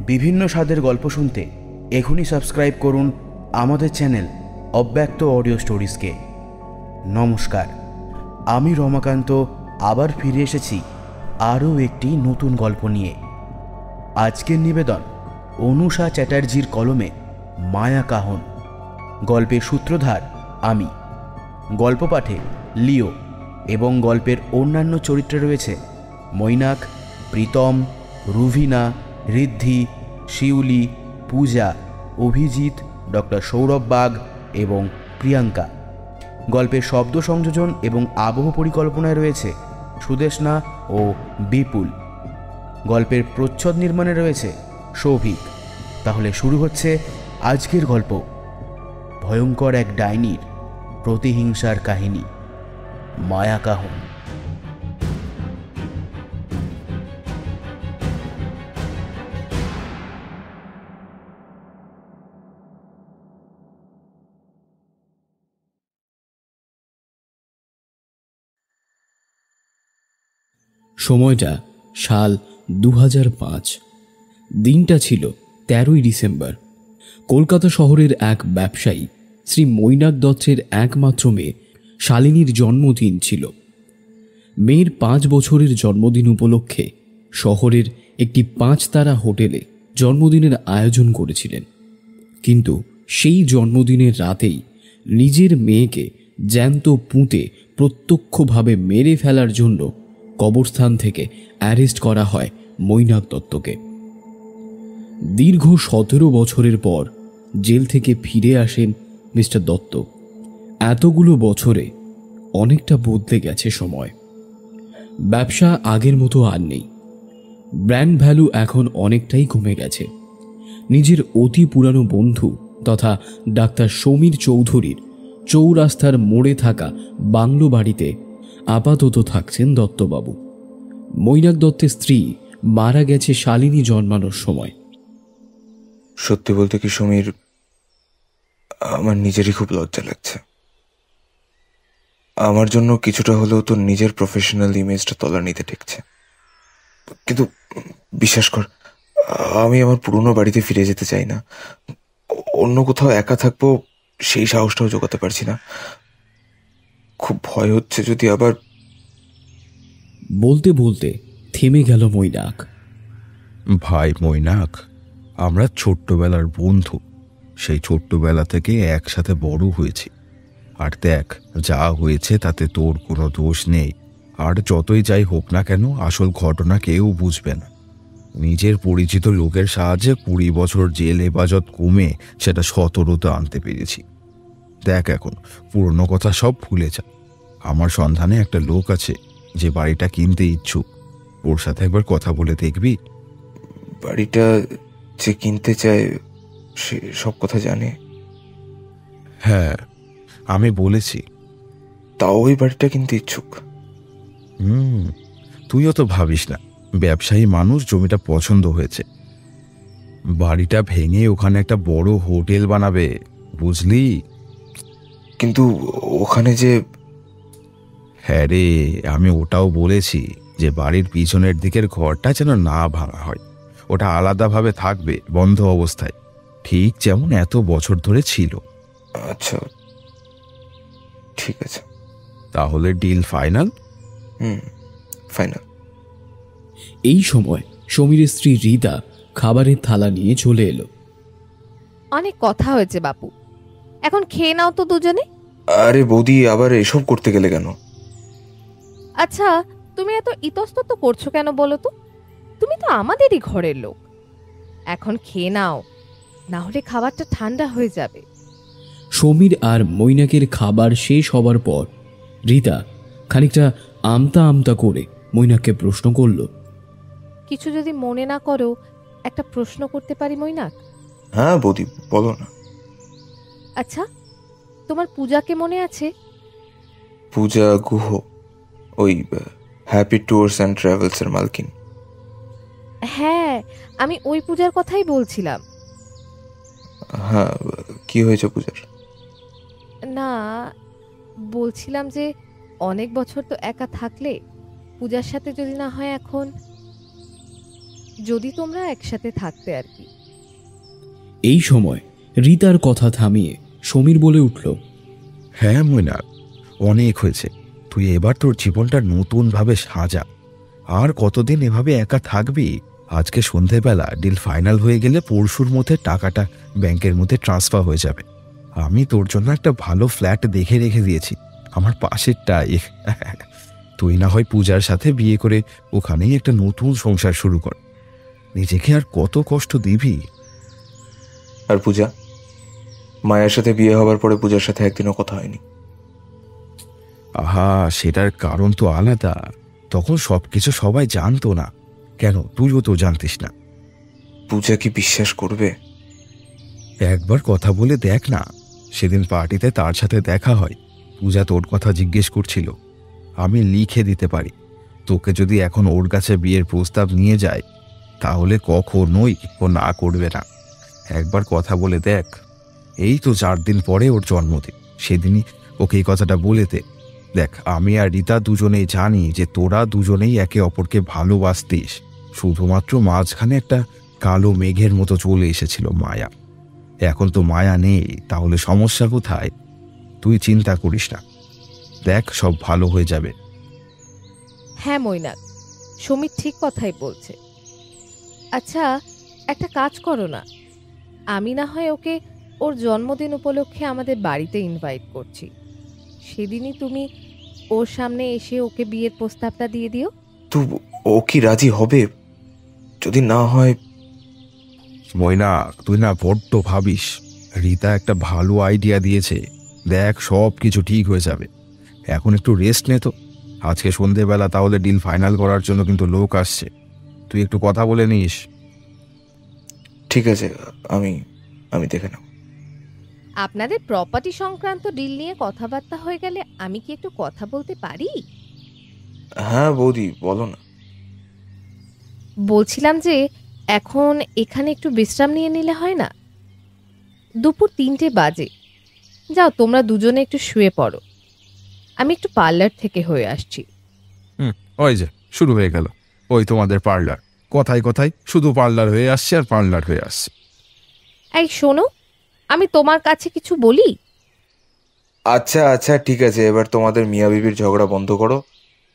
বিভিন্ন স্বাদের গল্প শুনতে এখনই সাবস্ক্রাইব করুন আমাদের চ্যানেল অব্যক্ত অডিও স্টোরিজকে। নমস্কার, আমি রমাকান্ত আবার ফিরে এসেছি আরও একটি নতুন গল্প নিয়ে। আজকের নিবেদন অনুষা চ্যাটার্জির কলমে মায়া কাহন। গল্পের সূত্রধার আমি। গল্প পাঠে লিও এবং গল্পের অন্যান্য চরিত্রে রয়েছে মৈনাক, প্রীতম, রুভিনা, ঋদ্ধি, শিউলি, পূজা, অভিজিৎ, ডক্টর সৌরভ বাগ এবং প্রিয়াঙ্কা। গল্পের শব্দ সংযোজন এবং আবহ পরিকল্পনায় রয়েছে সুদেষ্ণা ও বিপুল। গল্পের প্রচ্ছদ নির্মাণে রয়েছে সৌভিক। তাহলে শুরু হচ্ছে আজকের গল্প, ভয়ঙ্কর এক ডাইনির প্রতিহিংসার কাহিনী, মায়া কাহন। সময়টা সাল 2005। দিনটা ছিল 13ই ডিসেম্বর। কলকাতা শহরের এক ব্যবসায়ী শ্রী মৈনাক দত্তের একমাত্র মেয়ে শালিনীর জন্মদিন ছিল। মেয়ের 5 বছরের জন্মদিন উপলক্ষে শহরের একটি 5 তারা হোটেলে জন্মদিনের আয়োজন করেছিলেন। কিন্তু সেই জন্মদিনের রাতেই নিজের মেয়েকে জ্যান্ত পুঁতে প্রত্যক্ষভাবে মেরে ফেলার জন্য কবরস্থান থেকে অ্যারেস্ট করা হয় মৈনাক দত্তকে। দীর্ঘ 17 বছরের পর জেল থেকে ফিরে আসেন মিস্টার দত্ত। এতগুলো বছরে অনেকটা বদলে গেছে সময়। ব্যবসা আগের মতো আর নেই। ব্র্যান্ড ভ্যালু এখন অনেকটাই কমে গেছে। নিজের অতি পুরানো বন্ধু তথা ডাক্তার সমীর চৌধুরীর চৌরাস্তার মোড়ে থাকা বাংলো বাড়িতে আপাতত থাকছেন দত্তবাবু। মৈনাক দত্তের স্ত্রী মারা গেছে শালিনী জন্মানোর সময়। সত্যি বলতে কি সমীর, আমার নিজেরই খুব লজ্জা লাগছে। আমার জন্য কিছুটা হলেও তো নিজের প্রফেশনাল ইমেজটা তলানিতে ঠেকছে। কিন্তু বিশ্বাস কর, আমি আমার পুরনো বাড়িতে ফিরে যেতে চাই না। অন্য কোথাও একা থাকবো সেই সাহসটাও জোগাতে পারছি না। খুব ভয় হচ্ছে যদি আবার। বলতে বলতে থেমে গেল মৈনাক। ভাই মৈনাক, আমরা ছোট্টবেলার বন্ধু। সেই ছোট্টবেলা থেকে একসাথে বড় হয়েছি। আর দেখ, যা হয়েছে তাতে তোর কোনো দোষ নেই। আর যতই যাই হোক না কেন, আসল ঘটনা কেউ বুঝবে না। নিজের পরিচিত লোকের সাহায্যে 20 বছর জেল হেফাজত কমে সেটা 17তে আনতে পেরেছি। দেখ, এখন পুরনো কথা সব ভুলে যা। আমার সন্ধানে একটা লোক আছে যে বাড়িটা কিনতে ইচ্ছুক। ওর সাথে একবার কথা বলে দেখবি? বাড়িটা যে কিনতে চায় সে সব কথা জানে? হ্যাঁ, আমি বলেছি। তাও ওই বাড়িটা কিনতে ইচ্ছুক? তুইও তো ভাবিস না, ব্যবসায়ী মানুষ, জমিটা পছন্দ হয়েছে। বাড়িটা ভেঙে ওখানে একটা বড় হোটেল বানাবে, বুঝলি? কিন্তু ওখানে যে। হ্যাঁ রে, আমি ওটাও বলেছি যে বাড়ির পিছনের দিকের ঘরটা যেন না ভাঙা হয়। ওটা আলাদাভাবে থাকবে, বন্ধ অবস্থায়, ঠিক যেমন এত বছর ধরে ছিল। আচ্ছা, ঠিক আছে। তাহলে ডিল ফাইনাল? ফাইনাল। এই সময় সমীরের স্ত্রী রিদা খাবারের থালা নিয়ে চলে এলো। অনেক কথা হয়েছে বাপু, এখন খেয়ে নাও তো দুজনে। আরে বৌদি, আবার এসব করতে গেলে কেন? আচ্ছা, তুমি এত ইতস্তত করছো কেন বলো তো? তুমি তো আমাদেরই ঘরের লোক। এখন খেয়ে নাও, না হলে খাবারটা ঠান্ডা হয়ে যাবে। সমীর আর মৈনাকের খাবার শেষ হবার পর রিতা খানিকটা আমতা আমতা করে মৈনাককে প্রশ্ন করল। কিছু যদি মনে না করো, একটা প্রশ্ন করতে পারি মৈনাক? হ্যাঁ বৌদি, বলো না। আচ্ছা, তোমার পূজাকে মনে আছে? পূজা গুহ, ওই হ্যাপি ট্যুরস অ্যান্ড ট্রাভেলস এর মালকিন। হ্যাঁ, আমি ওই পূজার কথাই বলছিলাম। হ্যাঁ, কি হয়েছে পূজার? না, বলছিলাম যে অনেক বছর তো একা থাকলে, পূজার সাথে যদি না হয় এখন। যদি তোমরা একসাথে থাকতে আর কি। এই সময় রীতার কথা থামিয়ে সমীর বলে উঠল, হ্যাঁ মৈনাক, অনেক হয়েছে। তুই এবার তোর জীবনটা নতুনভাবে সাজা। আর কতদিন এভাবে একা থাকবি? আজকে সন্ধেবেলা ডিল ফাইনাল হয়ে গেলে পরশুর মধ্যে টাকাটা ব্যাংকের মধ্যে ট্রান্সফার হয়ে যাবে। আমি তোর জন্য একটা ভালো ফ্ল্যাট দেখে রেখে দিয়েছি, আমার পাশেরটাই। তুই না হয় পূজার সাথে বিয়ে করে ওখানেই একটা নতুন সংসার শুরু কর। নিজেকে আর কত কষ্ট দিবি? আর পূজা, মায়ের সাথে বিয়ে হবার পরে পূজার সাথে একদিনও কথা হয়নি। আহা, সেটার কারণ তো আলাদা। তখন সবকিছু সবাই জানতো না। কেন, তুইও তো জানতিস না। পূজা কি বিশ্বাস করবে? একবার কথা বলে দেখ না। সেদিন পার্টিতে তার সাথে দেখা হয়, পূজা তোর কথা জিজ্ঞেস করছিল। আমি লিখে দিতে পারি। তোকে যদি এখন ওর কাছে বিয়ের প্রস্তাব নিয়ে যায়, তাহলে কখনোই ও না করবে না। একবার কথা বলে দেখ। এই তো 4 দিন পরে ওর জন্মদিন, সেদিনই ওকে এই কথাটা বলে দে। দেখ, আমি আর রীতা দুজনেই জানি যে তোরা দুজনেই একে অপরকে ভালোবাসতিস। শুধুমাত্র মাঝখানে একটা কালো মেঘের মতো চলে এসেছিল মায়া। এখন তো মায়া নেই, তাহলে সমস্যা কোথায়? তুই চিন্তা করিস না, দেখ সব ভালো হয়ে যাবে। হ্যাঁ মৈনাক, সমীর ঠিক কথাই বলছে। আচ্ছা, একটা কাজ করো না, আমি না হয় ওকে ওর জন্মদিন উপলক্ষে আমাদের বাড়িতে ইনভাইট করছি। সেদিনই তুমি ওর সামনে এসে ওকে বিয়ের প্রস্তাবটা দিয়ে দিও। তো ও কি রাজি হবে? যদি না হয়? মৈনাক, তুই না বড্ড ভাবিস। রীতা একটা ভালো আইডিয়া দিয়েছে, দেখ সব কিছু ঠিক হয়ে যাবে। এখন একটু রেস্ট নে তো। আজকে সন্ধেবেলা তাহলে ডিল ফাইনাল করার জন্য কিন্তু লোক আসছে, তুই একটু কথা বলে নিস। ঠিক আছে, আমি আমি দেখে নেব। আপনাদের প্রপার্টি সংক্রান্ত ডিল নিয়ে কথাবার্তা হয়ে গেলে আমি কি একটু কথা বলতে পারি? হ্যাঁ বৌদি, বলো না। বলছিলাম যে এখন এখানে একটু বিশ্রাম নিয়ে নিলে হয় না? দুপুর 3টে বাজে। যাও, তোমরা দুজনে একটু শুয়ে পড়ো, আমি একটু পার্লার থেকে হয়ে আসছি। ওই যে শুরু হয়ে গেল ওই তোমাদের পার্লার। কথায় কথায় শুধু পার্লার হয়ে আসছে আর পার্লার হয়ে আসছে। এই শোনো, আমি তোমার কাছে কিছু বলি? আচ্ছা আচ্ছা, ঠিক আছে, এবার তোমাদের মিয়া বিবির ঝগড়া বন্ধ করো।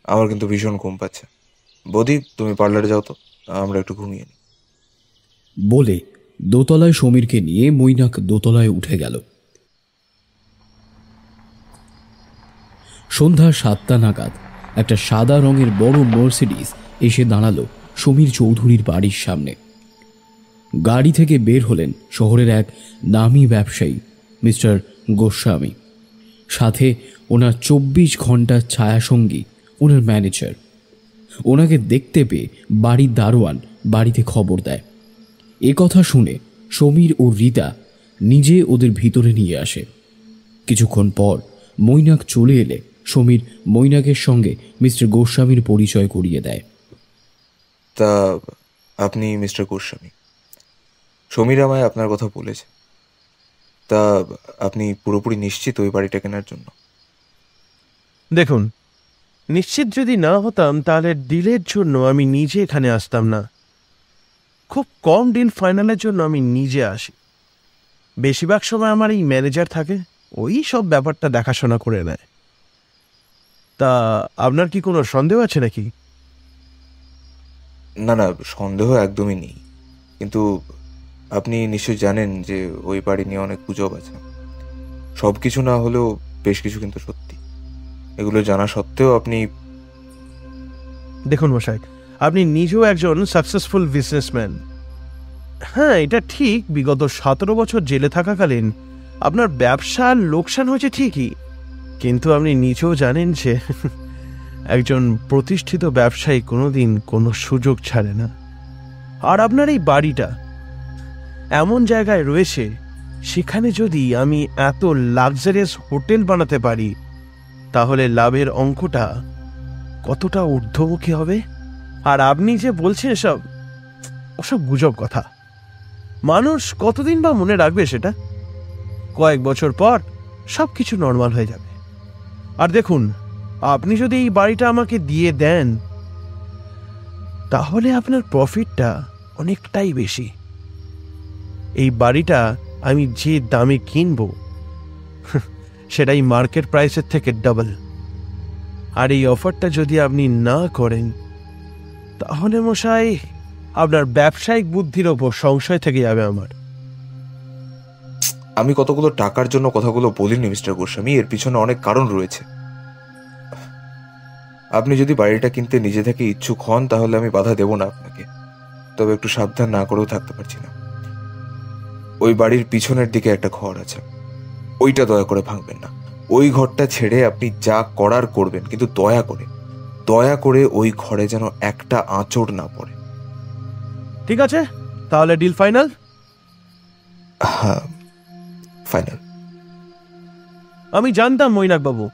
আমার কিন্তু ভীষণ ঘুম পাচ্ছে। বৌদি, তুমি পার্লারে যাও তো, আমরা একটু ঘুমিয়ে নিই। বলে দোতলায় সমীরকে নিয়ে মৈনাক দোতলায় উঠে গেল। সন্ধ্যা 7টা নাগাদ একটা সাদা রঙের বড় মার্সিডিজ এসে দাঁড়ালো সমীর চৌধুরীর বাড়ির সামনে। গাড়ি থেকে বের হলেন শহরের এক নামী ব্যবসায়ী মিস্টার গোস্বামী, সাথে ওনার 24 ঘন্টার ছায়াসঙ্গী ওনার ম্যানেজার। ওনাকে দেখতে পেয়ে বাড়ির দারোয়ান বাড়িতে খবর দেয়। এ কথা শুনে সমীর ও রীতা নিজে ওদের ভিতরে নিয়ে আসে। কিছুক্ষণ পর মৈনাক চলে এলে সমীর মৈনাকের সঙ্গে মিস্টার গোস্বামীর পরিচয় করিয়ে দেয়। তা আপনি মিস্টার গোস্বামী? সমীর আমায় আপনার কথা বলেছে। তা আপনি পুরোপুরি নিশ্চিত ওই বাড়িটা কেনার জন্য? দেখুন, নিশ্চিত যদি না হতাম তাহলে ডিলের জন্য আমি নিজে এখানে আসতাম না। খুব কম ডিল ফাইনালের জন্য আমি নিজে আসি। বেশিরভাগ সময় আমার এই ম্যানেজার থাকে, ওই সব ব্যাপারটা দেখাশোনা করে নেয়। তা আপনার কি কোনো সন্দেহ আছে নাকি? না না, সন্দেহ একদমই নেই, কিন্তু আপনি নিশ্চয়ই জানেন যে ওই বাড়ি নিয়ে অনেক গুজব আছে। সব কিছু না হলেও বেশ কিছু কিন্তু সত্যি। এগুলো জানা সত্ত্বেও আপনি... দেখুন মশাই, আপনি নিজেও একজন সাকসেসফুল বিজনেসম্যান। হ্যাঁ, এটা ঠিক, বিগত 17 বছর জেলে থাকাকালীন আপনার ব্যবসার লোকসান হয়েছে ঠিকই, কিন্তু আপনি নিজেও জানেন যে একজন প্রতিষ্ঠিত ব্যবসায়ী কোনোদিন কোনো সুযোগ ছাড়ে না। আর আপনার এই বাড়িটা এমন জায়গায় রয়েছে, সেখানে যদি আমি এত লাক্সারিয়াস হোটেল বানাতে পারি, তাহলে লাভের অঙ্কটা কতটা ঊর্ধ্বমুখী হবে। আর আপনি যে বলছেন ওসব গুজব কথা, মানুষ কতদিন বা মনে রাখবে সেটা? কয়েক বছর পর সব কিছু নর্মাল হয়ে যাবে। আর দেখুন, আপনি যদি এই বাড়িটা আমাকে দিয়ে দেন, তাহলে আপনার প্রফিটটা অনেকটাই বেশি। এই বাড়িটা আমি যে দামে কিনবো সেটাই মার্কেট প্রাইসের থেকে ডাবল। আর এই অফারটা যদি আপনি না করেন তাহলে মশাই আপনার ব্যবসায়িক বুদ্ধির ওপর সংশয় থেকে যাবে আমার। আমি কতগুলো টাকার জন্য কথাগুলো বলিনি মিস্টার গোস্বামী, এর পিছনে অনেক কারণ রয়েছে। আপনি যদি বাড়িটা কিনতে নিজে থেকে ইচ্ছুক হন তাহলে আমি বাধা দেব না আপনাকে, তবে একটু সাবধান না করেও থাকতে পারছি না। ওই বাড়ির পিছনের দিকে একটা ঘর আছে, ওইটা দয়া করে ভাঙবেন না। ওই ঘরটা ছেড়ে আপনি যা করার করবেন, কিন্তু দয়া করে ওই ঘরে যেন একটা আঁচড় না পড়ে। ঠিক আছে, তাহলে ডিল ফাইনাল? হ্যাঁ, ফাইনাল। আমি জানতাম মৈনাক বাবু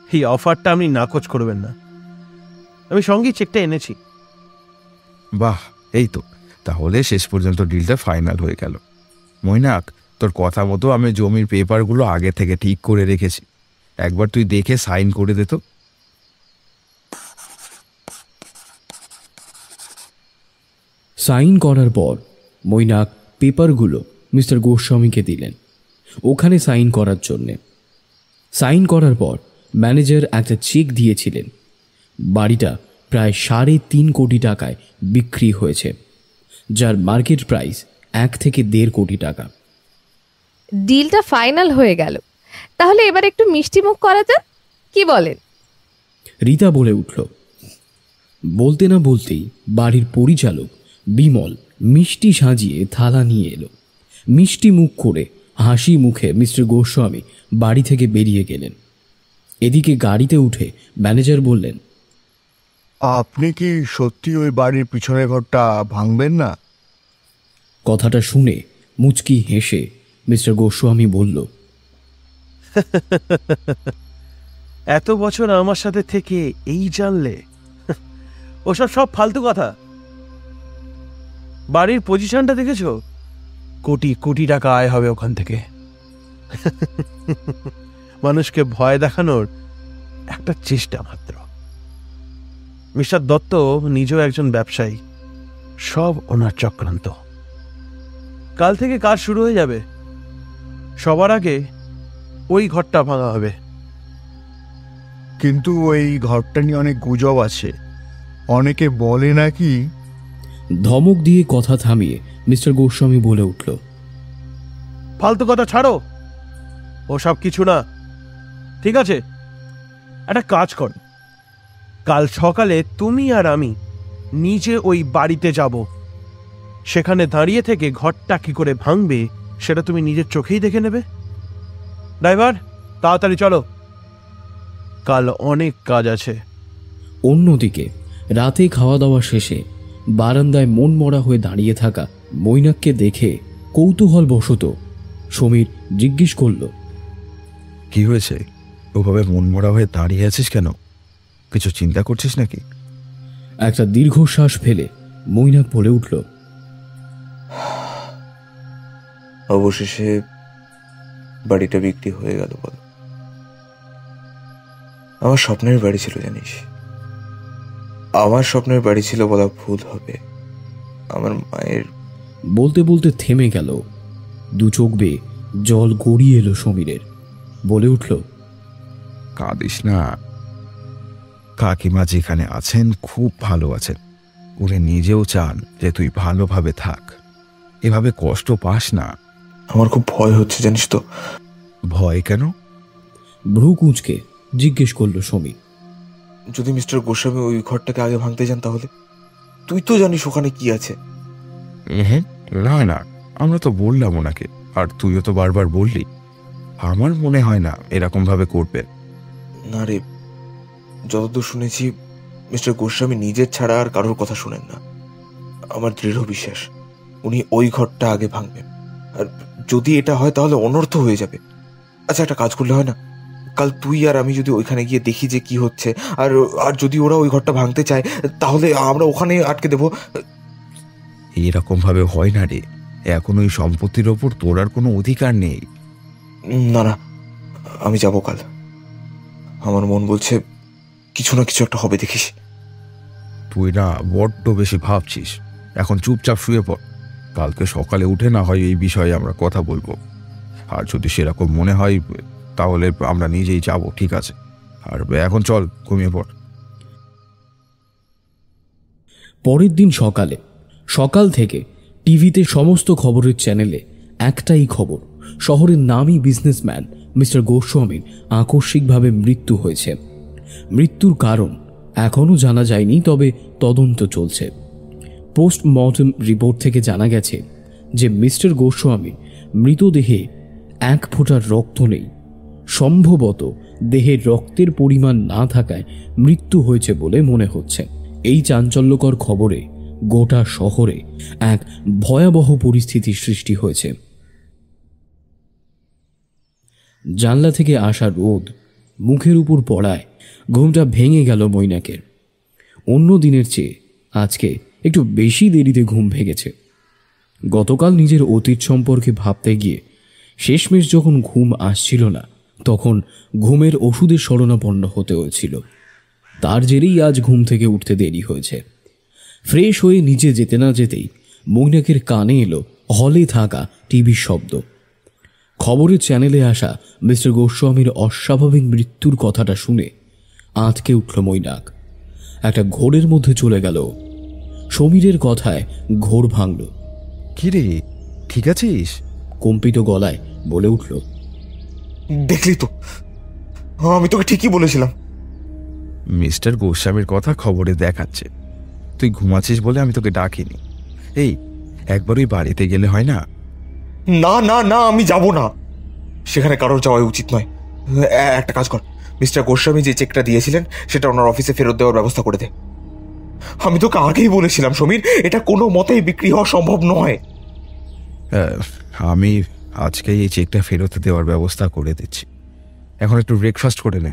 এই অফারটা আপনি নাকচ করবেন না। আমি সঙ্গে চেকটা এনেছি। বাহ, এই তো, তাহলে শেষ পর্যন্ত ডিলটা ফাইনাল হয়ে গেল। মৈনাক, তোর কথা মতো আমি জমির পেপারগুলো আগে থেকে ঠিক করে রেখেছি, একবার তুই দেখে সাইন করে দে তো। সাইন করার পর মৈনাক পেপারগুলো মিস্টার গোস্বামীকে দিলেন ওখানে সাইন করার জন্যে। সাইন করার পর ম্যানেজার একটা চেক দিয়েছিলেন। বাড়িটা প্রায় 3.5 কোটি টাকায় বিক্রি হয়েছে, যার মার্কেট প্রাইস 1 থেকে 1.5 কোটি টাকা। ডিলটা ফাইনাল হয়ে গেল, তাহলে এবার একটু মিষ্টি মুখ করা যাক, কি বলেন? রীতা বলে উঠল। বলতে না বলতেই বাড়ির পরিচালক বিমল মিষ্টি সাজিয়ে থালা নিয়ে এলো। মিষ্টি মুখ করে হাসি মুখে মিস্টার গোস্বামী বাড়ি থেকে বেরিয়ে গেলেন। এদিকে গাড়িতে উঠে ম্যানেজার বললেন, আপনি কি সত্যি ওই বাড়ির পিছনের ঘরটা ভাঙবেন না? কথাটা শুনে মুচকি হেসে মিস্টার গোস্বামী বলল, এত বছর আমার সাথে থেকে এই জানলে? ওসব সব ফালতু কথা। বাড়ির পজিশনটা দেখেছো? কোটি কোটি টাকা আয় হবে ওখান থেকে। মানুষকে ভয় দেখানোর একটা চেষ্টা মাত্র। মিস্টার দত্ত নিজেও একজন ব্যবসায়ী, সব ওনার চক্রান্ত। কাল থেকে কাজ শুরু হয়ে যাবে। সবার আগে ওই ঘরটা ভাঙা হবে। কিন্তু ওই ঘরটা নিয়ে অনেক গুজব আছে, অনেকে বলে নাকি। ধমক দিয়ে কথা থামিয়ে মিস্টার গোস্বামী বলে উঠল, ফালতু কথা ছাড়ো, ওসব কিছু না। ঠিক আছে, একটা কাজ কর, কাল সকালে তুমি আর আমি নিজে ওই বাড়িতে যাব। সেখানে দাঁড়িয়ে থেকে ঘরটা কি করে ভাঙবে সেটা তুমি নিজের চোখেই দেখে নেবে। ড্রাইভার, তাড়াতাড়ি চলো, কাল অনেক কাজ আছে। অন্যদিকে রাতে খাওয়া দাওয়া শেষে বারান্দায় মন মরা হয়ে দাঁড়িয়ে থাকা মৈনাককে দেখে কৌতূহল বশত সমীর জিজ্ঞেস করল, কি হয়েছে? ওভাবে মন মরা হয়ে দাঁড়িয়ে আছিস কেন? কিছু চিন্তা করছিস নাকি? একটা দীর্ঘশ্বাস ফেলে মৈনাক বলে উঠল, অবশেষে বাড়িটা বিক্রি হয়ে গেল। বল, আমার স্বপ্নের বাড়ি ছিল, জানিস? আমার স্বপ্নের বাড়ি ছিল বলা ভুল হবে। আমার মায়ের। বলতে বলতে থেমে গেল। দু চোখ বেয়ে জল গড়িয়ে এলো সমীরের। বলে উঠল, কাঁদিস না, কাকিমা যেখানে আছেন খুব ভালো আছেন। উনি নিজেও চান যে তুই ভালোভাবে থাক, এভাবে কষ্ট পাস না। আমার খুব ভয় হচ্ছে, জানিস তো। ভয় কেন? ভ্রু কুঁচকে জিজ্ঞেস করল সমীর। যদি মিস্টার গোস্বামী ওই ঘরটাকে আগে ভাঙতে যান তাহলে? তুই তো জানিস ওখানে কি আছে। না না, আমরা তো বললাম ওনাকে, আর তুইও তো বারবার বললি। আমার মনে হয় না এরকম ভাবে করবে। না রে, যতদূর শুনেছি মিস্টার গোস্বামী নিজের ছাড়া আর কারোর কথা শুনেন না। আমার দৃঢ় বিশ্বাস উনি ওই ঘরটা আগে ভাঙবেন। আর যদি এটা হয় তাহলে অনর্থ হয়ে যাবে। আচ্ছা, একটা কাজ করলে হয় না? কাল তুই আর আমি যদি ওইখানে গিয়ে দেখি যে কি হচ্ছে, আর আর যদি ওরা ওই ঘরটা ভাঙতে চায় তাহলে আমরা ওখানে আটকে দেবো। এরকম ভাবে হয় না রে, এখন ওই সম্পত্তির ওপর তোর আর কোনো অধিকার নেই। না না, আমি যাবো কাল। আমার মন বলছে কিছু না কিছু একটা হবে, দেখিস। তুই না বড্ড বেশি ভাবছিস। এখন চুপচাপ শুয়ে পড়। কালকে সকালে উঠে না হয় এই বিষয়ে আমরা কথা বলবো। আর যদি সেরকম মনে হয় তাহলে আমরা নিজেই যাব, ঠিক আছে? আর এখন চল, ঘুমিয়ে পড়। পরের দিন সকাল থেকে টিভিতে সমস্ত খবরের চ্যানেলে একটাই খবর, শহরের নামী বিজনেসম্যান মিস্টার গোস্বামীর আকস্মিকভাবে মৃত্যু হয়েছে। মৃত্যুর কারণ এখনও জানা যায়নি, তবে তদন্ত চলছে। পোস্টমর্টম রিপোর্ট থেকে জানা গেছে যে মিস্টার গোস্বামীর মৃতদেহে এক ফোঁটা রক্ত নেই। সম্ভবত দেহে রক্তের পরিমাণ না থাকায় মৃত্যু হয়েছে বলে মনে হচ্ছে। এই চাঞ্চল্যকর খবরে গোটা শহরে এক ভয়াবহ পরিস্থিতির সৃষ্টি হয়েছে। জানলা থেকে আসা রোদ মুখের উপর পড়ায় ঘুমটা ভেঙে গেল মৈনাকের। অন্য দিনের চেয়ে আজকে একটু বেশি দেরিতে ঘুম ভেঙেছে। গতকাল নিজের অতীত সম্পর্কে ভাবতে গিয়ে শেষমেশ যখন ঘুম আসছিল না, তখন ঘুমের ওষুধের শরণাপন্ন হতে হয়েছিল। তার জেরেই আজ ঘুম থেকে উঠতে দেরি হয়েছে। ফ্রেশ হয়ে নিচে যেতে না যেতেই মৈনাকের কানে এলো হলে থাকা টিভির শব্দ। খবরের চ্যানেলে আসা মিস্টার গোস্বামীর অস্বাভাবিক মৃত্যুর কথাটা শুনে আঁতকে উঠল মৈনাক। একটা ঘোরের মধ্যে চলে গেল। সমীরের কথায় ঘোর ভাঙল। কিরে, ঠিক আছিস? কম্পিত গলায় বলে উঠল, দেখলি তো, আমি তোকে ঠিকই বলেছিলাম। মিস্টার গোস্বামীর কথা খবরে দেখাচ্ছে, তুই ঘুমাচ্ছিস বলে আমি তোকে ডাকিনি। এই একবার ওই বাড়িতে গেলে হয় না? না না না, আমি যাব না, সেখানে কারোর যাওয়া উচিত নয়। একটা কাজ কর, মিস্টার গোস্বামী যে চেকটা দিয়েছিলেন সেটা ওনার অফিসে ফেরত দেওয়ার ব্যবস্থা করে দে। আমি তোকে আগেই বলেছিলাম সমীর, এটা কোনো মতেই বিক্রি হওয়া সম্ভব নয়। আমি আজকেই এই চেকটা ফেরত দেওয়ার ব্যবস্থা করে দিচ্ছি। এখন একটু ব্রেকফাস্ট করে নে।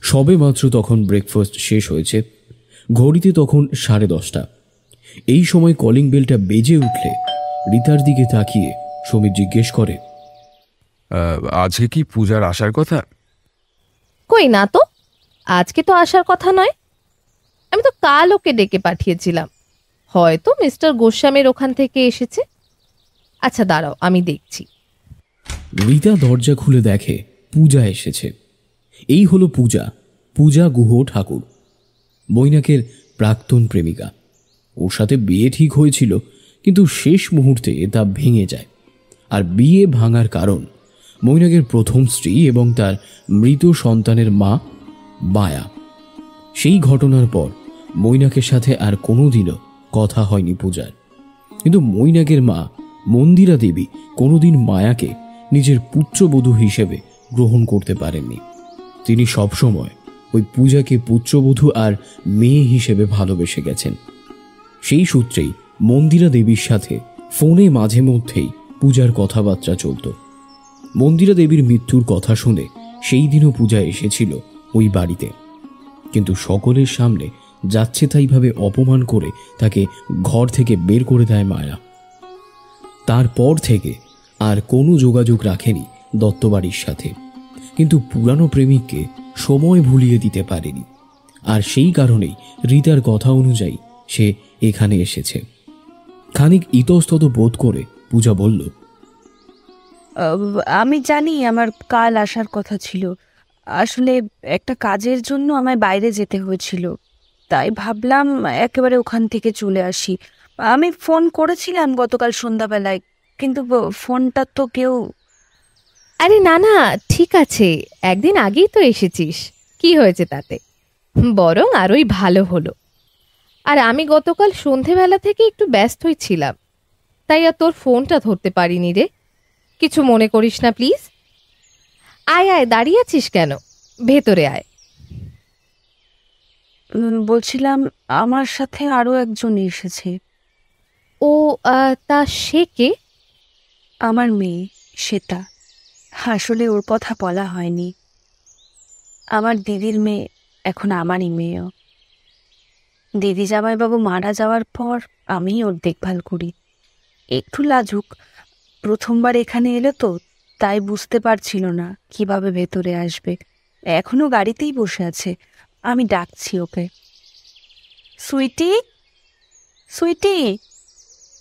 সবে মাত্র তখন ব্রেকফাস্ট শেষ হয়েছে। ঘড়িতে তখন 10:30। এই সময় কলিং বেলটা বেজে উঠলে রিতার দিকে তাকিয়ে সমীর জিজ্ঞেস করে, আজকে কি পূজার আসার কথা? কই না তো, আজকে তো আসার কথা নয়। আমি তো কাল ওকে ডেকে পাঠিয়েছিলাম, হয়তো মিস্টার গোস্বামীর ওখান থেকে এসেছে। আচ্ছা দাঁড়াও, আমি দেখছি। রিতা দরজা খুলে দেখে পূজা এসেছে। এই হলো পূজা গুহ ঠাকুর, মৈনাকের প্রাক্তন প্রেমিকা। ওর সাথে বিয়ে ঠিক হয়েছিল, কিন্তু শেষ মুহূর্তে তা ভেঙে যায়। আর বিয়ে ভাঙার কারণ মৈনাকের প্রথম স্ত্রী এবং তার মৃত সন্তানের মা মায়া। সেই ঘটনার পর মৈনাকের সাথে আর কোনোদিনও কথা হয়নি পূজার। কিন্তু মৈনাকের মা মন্দিরা দেবী কোনোদিন মায়াকে নিজের পুত্রবধূ হিসেবে গ্রহণ করতে পারেননি। তিনি সবসময় ওই পূজাকে পুত্রবধূ আর মেয়ে হিসেবে ভালোবেসে গেছেন। সেই সূত্রেই মন্দিরা দেবীর সাথে ফোনে মাঝে মধ্যেই পূজার কথাবার্তা চলত। মন্দিরা দেবীর মৃত্যুর কথা শুনে সেই দিনও পূজা এসেছিল ওই বাড়িতে, কিন্তু সকলের সামনে যাচ্ছে তাইভাবে অপমান করে তাকে ঘর থেকে বের করে দেয় মায়া। তারপর থেকে আর কোনো যোগাযোগ রাখেনি দত্তবাড়ির সাথে, কিন্তু পুরানো প্রেমিককে সময় ভুলিয়ে দিতে পারেনি। আর সেই কারণেই রিতার কথা অনুযায়ী সে এখানে এসেছে। খানিক ইতস্তত বোধ করে পূজা বলল, আমি জানি আমার কাল আসার কথা ছিল, আসলে একটা কাজের জন্য আমায় বাইরে যেতে হয়েছিল, তাই ভাবলাম একেবারে ওখান থেকে চলে আসি। আমি ফোন করেছিলাম গতকাল সন্ধ্যাবেলায়, কিন্তু ফোনটা তো কেউ... আরে না না, ঠিক আছে, একদিন আগেই তো এসেছিস, কি হয়েছে তাতে? বরং আরোই ভালো হলো। আর আমি গতকাল সন্ধেবেলা থেকে একটু ব্যস্তই ছিলাম, তাই আর তোর ফোনটা ধরতে পারিনি রে। কিছু মনে করিস না প্লিজ। আয় আয়, দাঁড়িয়ে আছিস কেন? ভেতরে আয়। বলছিলাম আমার সাথে আরো একজন এসেছে। ও তা সে কে? আমার মেয়ে শ্বেতা। আসলে ওর কথা বলা হয়নি। আমার দিদির মেয়ে, এখন আমারই মেয়েও। দিদি জামাইবাবু মারা যাওয়ার পর আমি ওর দেখভাল করি। একটু লাজুক, প্রথমবার এখানে এলো তো, তাই বুঝতে পারছিল না কিভাবে ভেতরে আসবে। এখনো গাড়িতেই বসে আছে, আমি ডাকছি ওকে। সুইটি, সুইটি,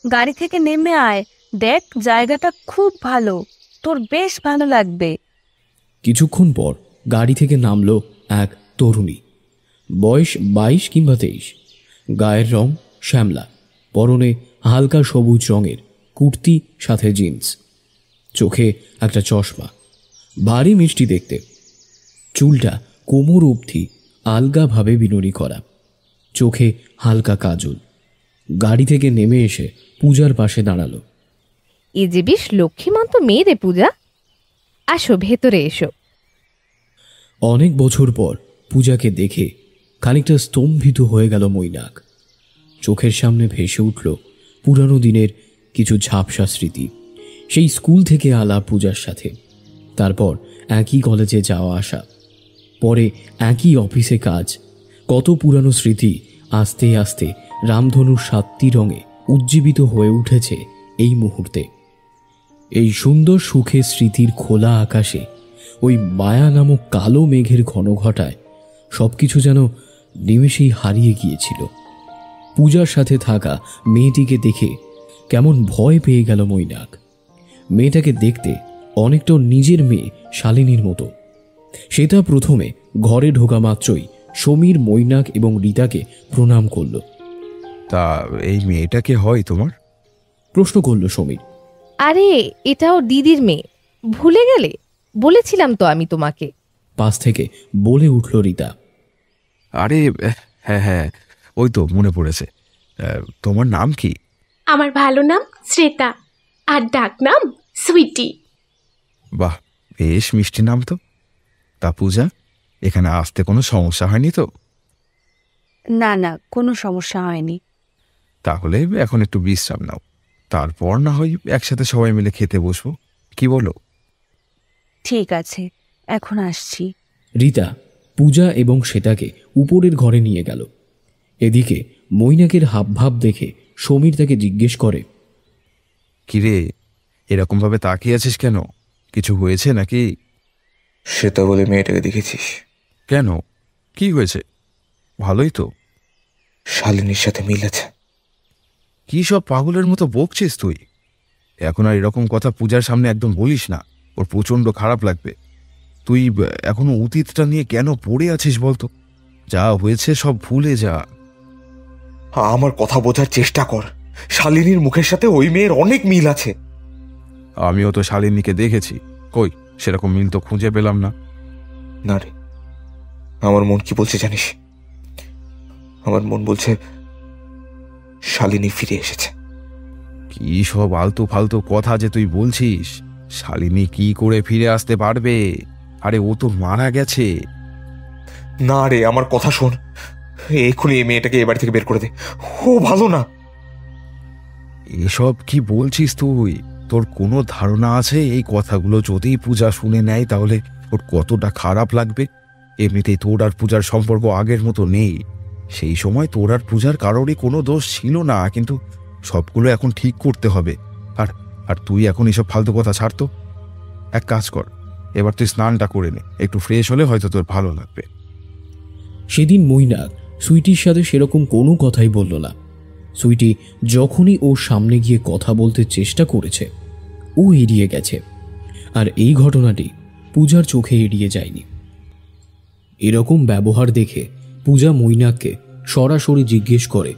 গাড়ি থেকে নেমে আয়, দেখ জায়গাটা খুব ভালো, তোর বেশ ভালো লাগবে। কিছুক্ষণ পর গাড়ি থেকে নামলো এক তরুণী, বয়স 22 কিংবা 23। গায়ের রং শ্যামলা, পরনে হালকা সবুজ রঙের কুর্তি সাথে জিন্স, চোখে একটা চশমা, ভারী মিষ্টি দেখতে। চুলটা কোমর অবধি আলগাভাবে বিনুনি করা, চোখে হালকা কাজল। গাড়ি থেকে নেমে এসে পূজার পাশে দাঁড়ালো। এ যে বেশ লক্ষ্মীমন্ত মেয়ে রে পূজা, আসো ভেতরে এসো। অনেক বছর পর পূজাকে দেখে খানিকটা স্তম্ভিত হয়ে গেল মৈনাক। চোখের সামনে ভেসে উঠল পুরানো দিনের কিছু ঝাপসা স্মৃতি। সেই স্কুল থেকে আলাপ পূজার সাথে, তারপর একই কলেজে যাওয়া আসা, পরে একই অফিসে কাজ। কত পুরানো স্মৃতি আস্তে আস্তে রামধনুর 7টি রঙে উজ্জীবিত হয়ে উঠেছে এই মুহূর্তে। এই সুন্দর সুখের স্মৃতির খোলা আকাশে ওই মায়া নামক কালো মেঘের ঘন ঘটায় সবকিছু যেন নিমেষেই হারিয়ে গিয়েছিল। পূজার সাথে থাকা মেয়েটিকে দেখে কেমন ভয় পেয়ে গেল মৈনাক। মেয়েটাকে দেখতে অনেকটা নিজের মেয়ে শালিনীর মতো। সেটা প্রথমে ঘরে ঢোকা মাত্রই সমীর, মৈনাক এবং রীতাকে প্রণাম করল। তা এই মেয়েটাকে হয় তোমার? প্রশ্ন করল সমীর। আরে এটা ওর দিদির মেয়ে, ভুলে গেলে? বলেছিলাম তো আমি তোমাকে। পাশ থেকে বলে উঠল রীতা। আরে হ্যাঁ হ্যাঁ, ওই তো মনে পড়েছে। তোমার নাম কি? আমার ভালো নাম শ্রেতা, আর ডাক নাম সুইটি। বাহ, বেশ মিষ্টি নাম তো। তা পূজা, এখানে আসতে কোনো সমস্যা হয়নি তো? না না, কোনো সমস্যা হয়নি। তাহলে এখন একটু বিশ্রাম নাও, তারপর না হয় একসাথে সবাই মিলে খেতে বসবো, কি বলো? ঠিক আছে, এখন আসছি। রীতা পূজা এবং শ্বেতাকে উপরের ঘরে নিয়ে গেল। এদিকে মৈনাকের হাবভাব দেখে সমীর তাকে জিজ্ঞেস করে, কিরে, এরকমভাবে তাকিয়ে আছিস কেন? কিছু হয়েছে নাকি? সেটা বলে মেয়েটাকে দেখেছিস? কেন, কি হয়েছে? ভালোই তো। শালিনীর সাথে মিল আছে। কি সব পাগলের মতো বকছিস তুই? এখন আর এরকম কথা পূজার সামনে একদম বলিস না, ওর প্রচণ্ড খারাপ লাগবে। তুই এখনো অতীতটা নিয়ে কেন পড়ে আছিস বলতো? যা হয়েছে সব ভুলে যা। আমার কথা বোঝার চেষ্টা কর, শালিনীর মুখের সাথে ওই মেয়ের অনেক মিল আছে। আমিও তো শালিনীকে দেখেছি, কই সেরকম মিল তো খুঁজে পেলাম না। না রে, আমার মন কি বলছে জানিস? আমার মন বলছে শালিনী ফিরে এসেছে। কি সব আলতু ফালতু কথা যে তুই বলছিস? শালিনী কি করে ফিরে আসতে পারবে? আরে ও তো মারা গেছে। না রে, আমার কথা শোন, এক্ষুনি এই মেয়েটাকে এ বাড়ি থেকে বের করে দে, ও ভালো না। এসব কি বলছিস তুই? তোর কোনো ধারণা আছে এই কথাগুলো যদি পূজা শুনে নেয় তাহলে ওর কতটা খারাপ লাগবে? এমনিতেই তোর আর পূজার সম্পর্ক আগের মতো নেই। সেই সময় তোর আর পূজার কারোরই কোনো দোষ ছিল না, কিন্তু সবগুলো এখন ঠিক করতে হবে। আর আর তুই এখন এসব ফালতু কথা ছাড়তো। এক কাজ কর, এবার তুই স্নানটা করে নে, একটু ফ্রেশ হলে হয়তো তোর ভালো লাগবে। সেদিন মৈনাক সুইটির সাথে সেরকম কোনো কথাই বলল না। সুইটি যখনই ওর সামনে গিয়ে কথা বলতে চেষ্টা করেছে, ও এড়িয়ে গেছে। আর এই ঘটনাটি পূজার চোখে এড়িয়ে যায়নি। এরকম ব্যবহার দেখে পূজা মৈনাককে সরাসরি জিজ্ঞেস করে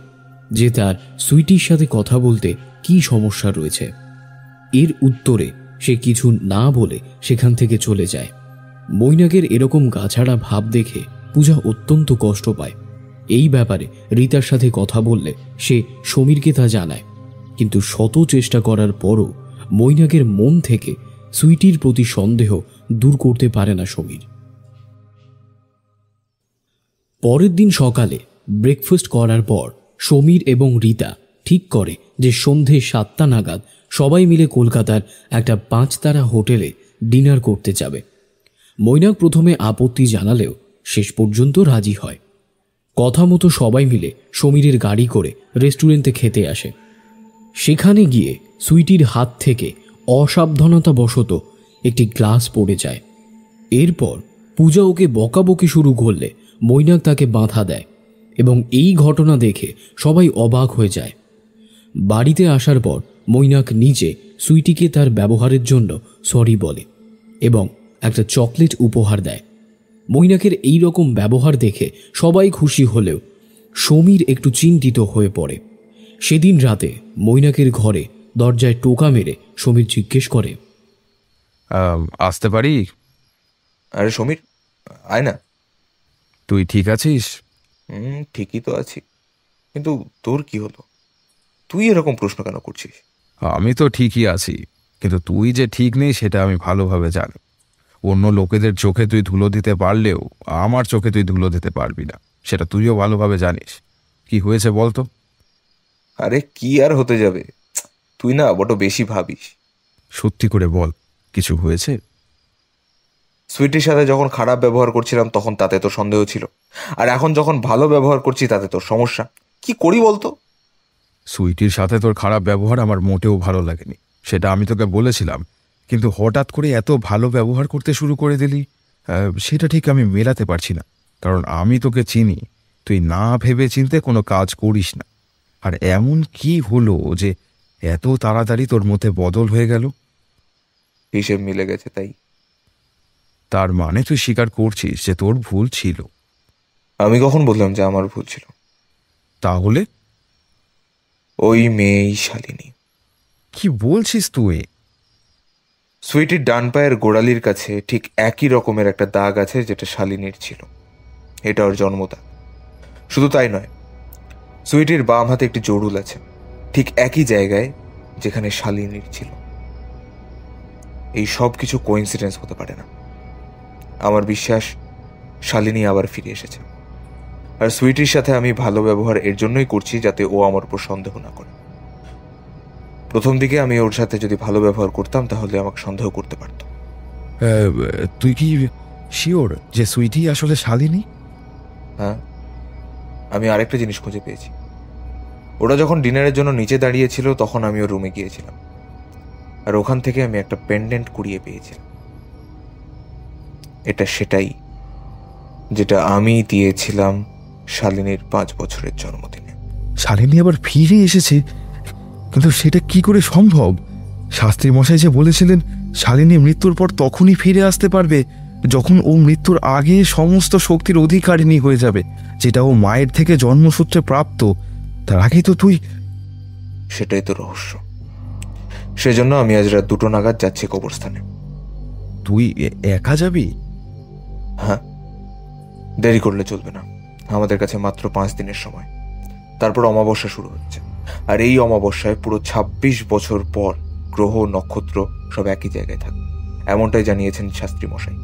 যে তার সুইটির সাথে কথা বলতে কি সমস্যা রয়েছে। এর উত্তরে সে কিছু না বলে সেখান থেকে চলে যায়। মৈনাকের এরকম গাছাড়া ভাব দেখে পূজা অত্যন্ত কষ্ট পায়। এই ব্যাপারে রীতার সাথে কথা বললে সে সমীরকে তা জানায়, কিন্তু শত চেষ্টা করার পরও মৈনাকের মন থেকে সুইটির প্রতি সন্দেহ দূর করতে পারে না সমীর। পরের দিন সকালে ব্রেকফাস্ট করার পর সমীর এবং রীতা ঠিক করে যে সন্ধে 7টা নাগাদ সবাই মিলে কলকাতার একটা 5 তারা হোটেলে ডিনার করতে যাবে। মৈনাক প্রথমে আপত্তি জানালেও শেষ পর্যন্ত রাজি হয়। কথা মতো সবাই মিলে সমীরের গাড়ি করে রেস্টুরেন্টে খেতে আসে। সেখানে গিয়ে সুইটির হাত থেকে অসাবধানতাবশত একটি গ্লাস পড়ে যায়। এরপর পূজা ওকে বকাবকি শুরু করলে মৈনাক তাকে বাধা দেয় এবং এই ঘটনা দেখে সবাই অবাক হয়ে যায়। বাড়িতে আসার পর মৈনাক নিজে সুইটিকে তার ব্যবহারের জন্য সরি বলে এবং একটা চকলেট উপহার দেয়। মৈনাকের এই রকম ব্যবহার দেখে সবাই খুশি হলেও সমীর একটু চিন্তিত হয়ে পড়ে। সেদিন রাতে মৈনাকের ঘরে দরজায় টোকা মেরে সমীর জিজ্ঞেস করে, আসতে পারি? আরে সমীর, আয় না। তুই ঠিক আছিস? ঠিকই তো আছি, কিন্তু তোর কি হলো? তুই এরকম প্রশ্ন কেন করছিস? আমি তো ঠিকই আছি, কিন্তু তুই যে ঠিক নেই সেটা আমি ভালোভাবে জানি। অন্য লোকেদের চোখে তুই ধুলো দিতে পারলেও আমার চোখে তুই ধুলো দিতে পারবি না, সেটা তুইও ভালোভাবে জানিস। কি হয়েছে বলতো? আরে কি আর হতে যাবে, তুই না বড় বেশি ভাবিস। সত্যি করে বল, কিছু হয়েছে? সুইটির সাথে যখন খারাপ ব্যবহার করছিলাম তখন তাতে তো সন্দেহ ছিল, আর এখন যখন ভালো ব্যবহার করছি তাতে তোর সমস্যা। কি করি বলতো? সুইটির সাথে তোর খারাপ ব্যবহার আমার মোটেও ভালো লাগেনি, সেটা আমি তোকে বলেছিলাম, কিন্তু হঠাৎ করে এত ভালো ব্যবহার করতে শুরু করে দিলি, সেটা ঠিক আমি মেলাতে পারছি না। কারণ আমি তোকে চিনি, তুই না ভেবে চিনতে কোনো কাজ করিস না। আর এমন কি হলো যে এত তাড়াতাড়ি তোর মধ্যে বদল হয়ে গেল? হিসেব মিলে গেছে তাই। তার মানে তুই স্বীকার করছিস যে তোর ভুল ছিল? আমি কখন বললাম যে আমার ভুল ছিল? তাহলে ওই মেয়েই শালিনী। কি বলছিস তুই? সুইটির ডান পায়ের গোড়ালির কাছে ঠিক একই রকমের একটা দাগ আছে যেটা শালিনীর ছিল। এটা ওর জন্মদাগ। শুধু তাই নয়, সুইটির বাম হাতে একটি জরুল আছে ঠিক একই জায়গায় যেখানে শালিনীর ছিল। এই সব কিছু কোইন্সিডেন্স হতে পারে না। আমার বিশ্বাস শালিনী আবার ফিরে এসেছে, আর সুইটির সাথে আমি ভালো ব্যবহার এর জন্যই করছি যাতে ও আমার উপর সন্দেহ না করে। প্রথম দিকে আমি ওর সাথে যদি ভালো ব্যবহার করতাম তাহলে আমাকে সন্দেহ করতে পারত। তুই কি শিওর যে সুইটি আসলে শালিনী? হ্যাঁ, আমি আরেকটা জিনিস খুঁজে পেয়েছি। ওরা যখন ডিনারের জন্য নিচে দাঁড়িয়েছিল তখন আমি ওর রুমে গিয়েছিলাম, আর ওখান থেকে আমি একটা পেন্ডেন্ট কুড়িয়ে পেয়েছিলাম। এটা সেটাই যেটা আমি দিয়েছিলাম শালিনীর 5 বছরের জন্মদিনে। শালিনী আবার ফিরে এসেছে? কিন্তু সেটা কি করে সম্ভব? শাস্ত্রী মশাই যে বলেছিলেন শালিনী মৃত্যুর পর তখনই ফিরে আসতে পারবে যখন ও মৃত্যুর আগে সমস্ত শক্তির অধিকারিণী হয়ে যাবে, যেটা ও মায়ের থেকে জন্মসূত্রে প্রাপ্ত। তার আগেই তো তুই... সেটাই তো রহস্য। সেজন্য আমি আজ রাত 2টো নাগাদ যাচ্ছি কবরস্থানে। তুই একা যাবি? হ্যাঁ, দেরি করলে চলবে না। আমাদের কাছে মাত্র 5 দিনের সময়, তারপর অমাবস্যা শুরু হচ্ছে। আর এই অমাবস্যায় পুরো 26 বছর পর গ্রহ নক্ষত্র সব একই জায়গায় থাকবে, এমনটাই জানিয়েছেন শাস্ত্রী মশাই।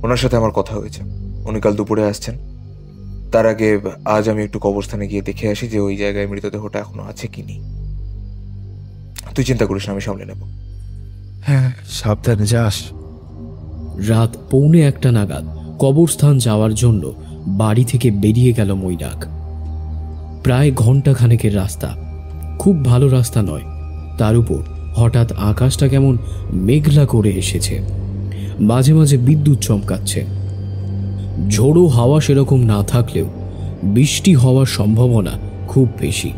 ওনার সাথে আমার কথা হয়েছে, উনি কাল দুপুরে আসছেন। তার আগে আজ আমি একটু কবরস্থানে গিয়ে দেখে আসি যে ওই জায়গায় মৃতদেহটা এখনো আছে কি নেই। তুই চিন্তা করিস না, আমি সামলে নেব। হ্যাঁ, সাবধানে যাস। রাত 1:45 নাগাদ কবরস্থান যাওয়ার জন্য বাড়ি থেকে বেরিয়ে গেল মৈনাক। প্রায় ঘন্টাখানেকের রাস্তা, খুব ভালো রাস্তা নয়। তার উপর হঠাৎ আকাশটা কেমন মেঘলা করে এসেছে, মাঝে মাঝে বিদ্যুৎ চমকাচ্ছে। ঝোড়ো হাওয়া সেরকম না থাকলেও বৃষ্টি হওয়ার সম্ভাবনা খুব বেশি।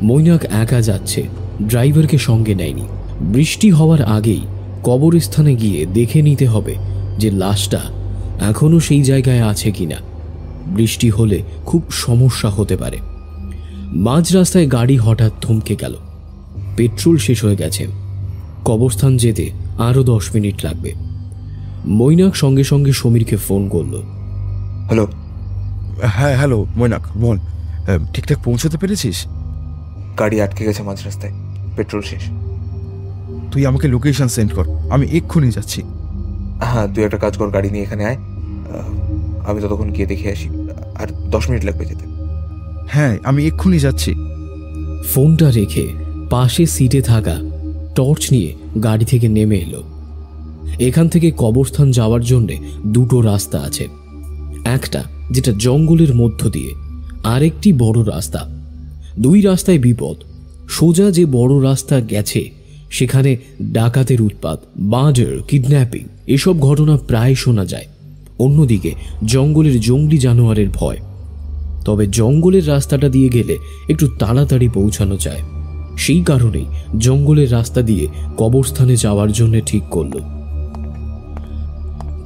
মৈনাক একা যাচ্ছে, ড্রাইভারকে সঙ্গে নেয়নি। বৃষ্টি হওয়ার আগেই কবরস্থানে গিয়ে দেখে নিতে হবে যে লাশটা এখনো সেই জায়গায় আছে কিনা। বৃষ্টি হলে খুব সমস্যা হতে পারে। মাঝ রাস্তায় গাড়ি হঠাৎ থমকে গেল। পেট্রোল শেষ হয়ে গেছে। কবরস্থান যেতে আরো 10 মিনিট লাগবে। মৈনাক সঙ্গে সঙ্গে সমীরকে ফোন করল। হ্যালো। হ্যাঁ হ্যালো মৈনাক, বল। ঠিকঠাক পৌঁছতে পেরেছিস? গাড়ি আটকে গেছে মাঝ রাস্তায়, পেট্রোল শেষ। তুই আমাকে লোকেশন সেন্ড কর, আমি এক্ষুনি যাচ্ছি। হ্যাঁ, তুই একটা কাজ কর, গাড়ি নিয়ে এখানে আয়, আমি ততক্ষণ গিয়ে দেখে আসি। আর 10 মিনিট লাগবে যেতে। হ্যাঁ, আমি এক্ষুনি যাচ্ছি। ফোনটা রেখে পাশে সিটে থাকা টর্চ নিয়ে গাড়ি থেকে নেমে এলো। এখান থেকে কবরস্থান যাওয়ার জন্যে 2টো রাস্তা আছে, একটা যেটা জঙ্গলের মধ্য দিয়ে, আরেকটি বড় রাস্তা। 2 রাস্তায় বিপদ। সোজা যে বড় রাস্তা গেছে সেখানে ডাকাতের উৎপাত, মার্ডার, কিডন্যাপিং এসব ঘটনা প্রায় শোনা যায়। অন্যদিকে জঙ্গলের জঙ্গলি জানোয়ারের ভয়। তবে জঙ্গলের রাস্তাটা দিয়ে গেলে একটু তাড়াতাড়ি পৌঁছানো যায়। সেই কারণেই জঙ্গলের রাস্তা দিয়ে কবরস্থানে যাওয়ার জন্য ঠিক করল।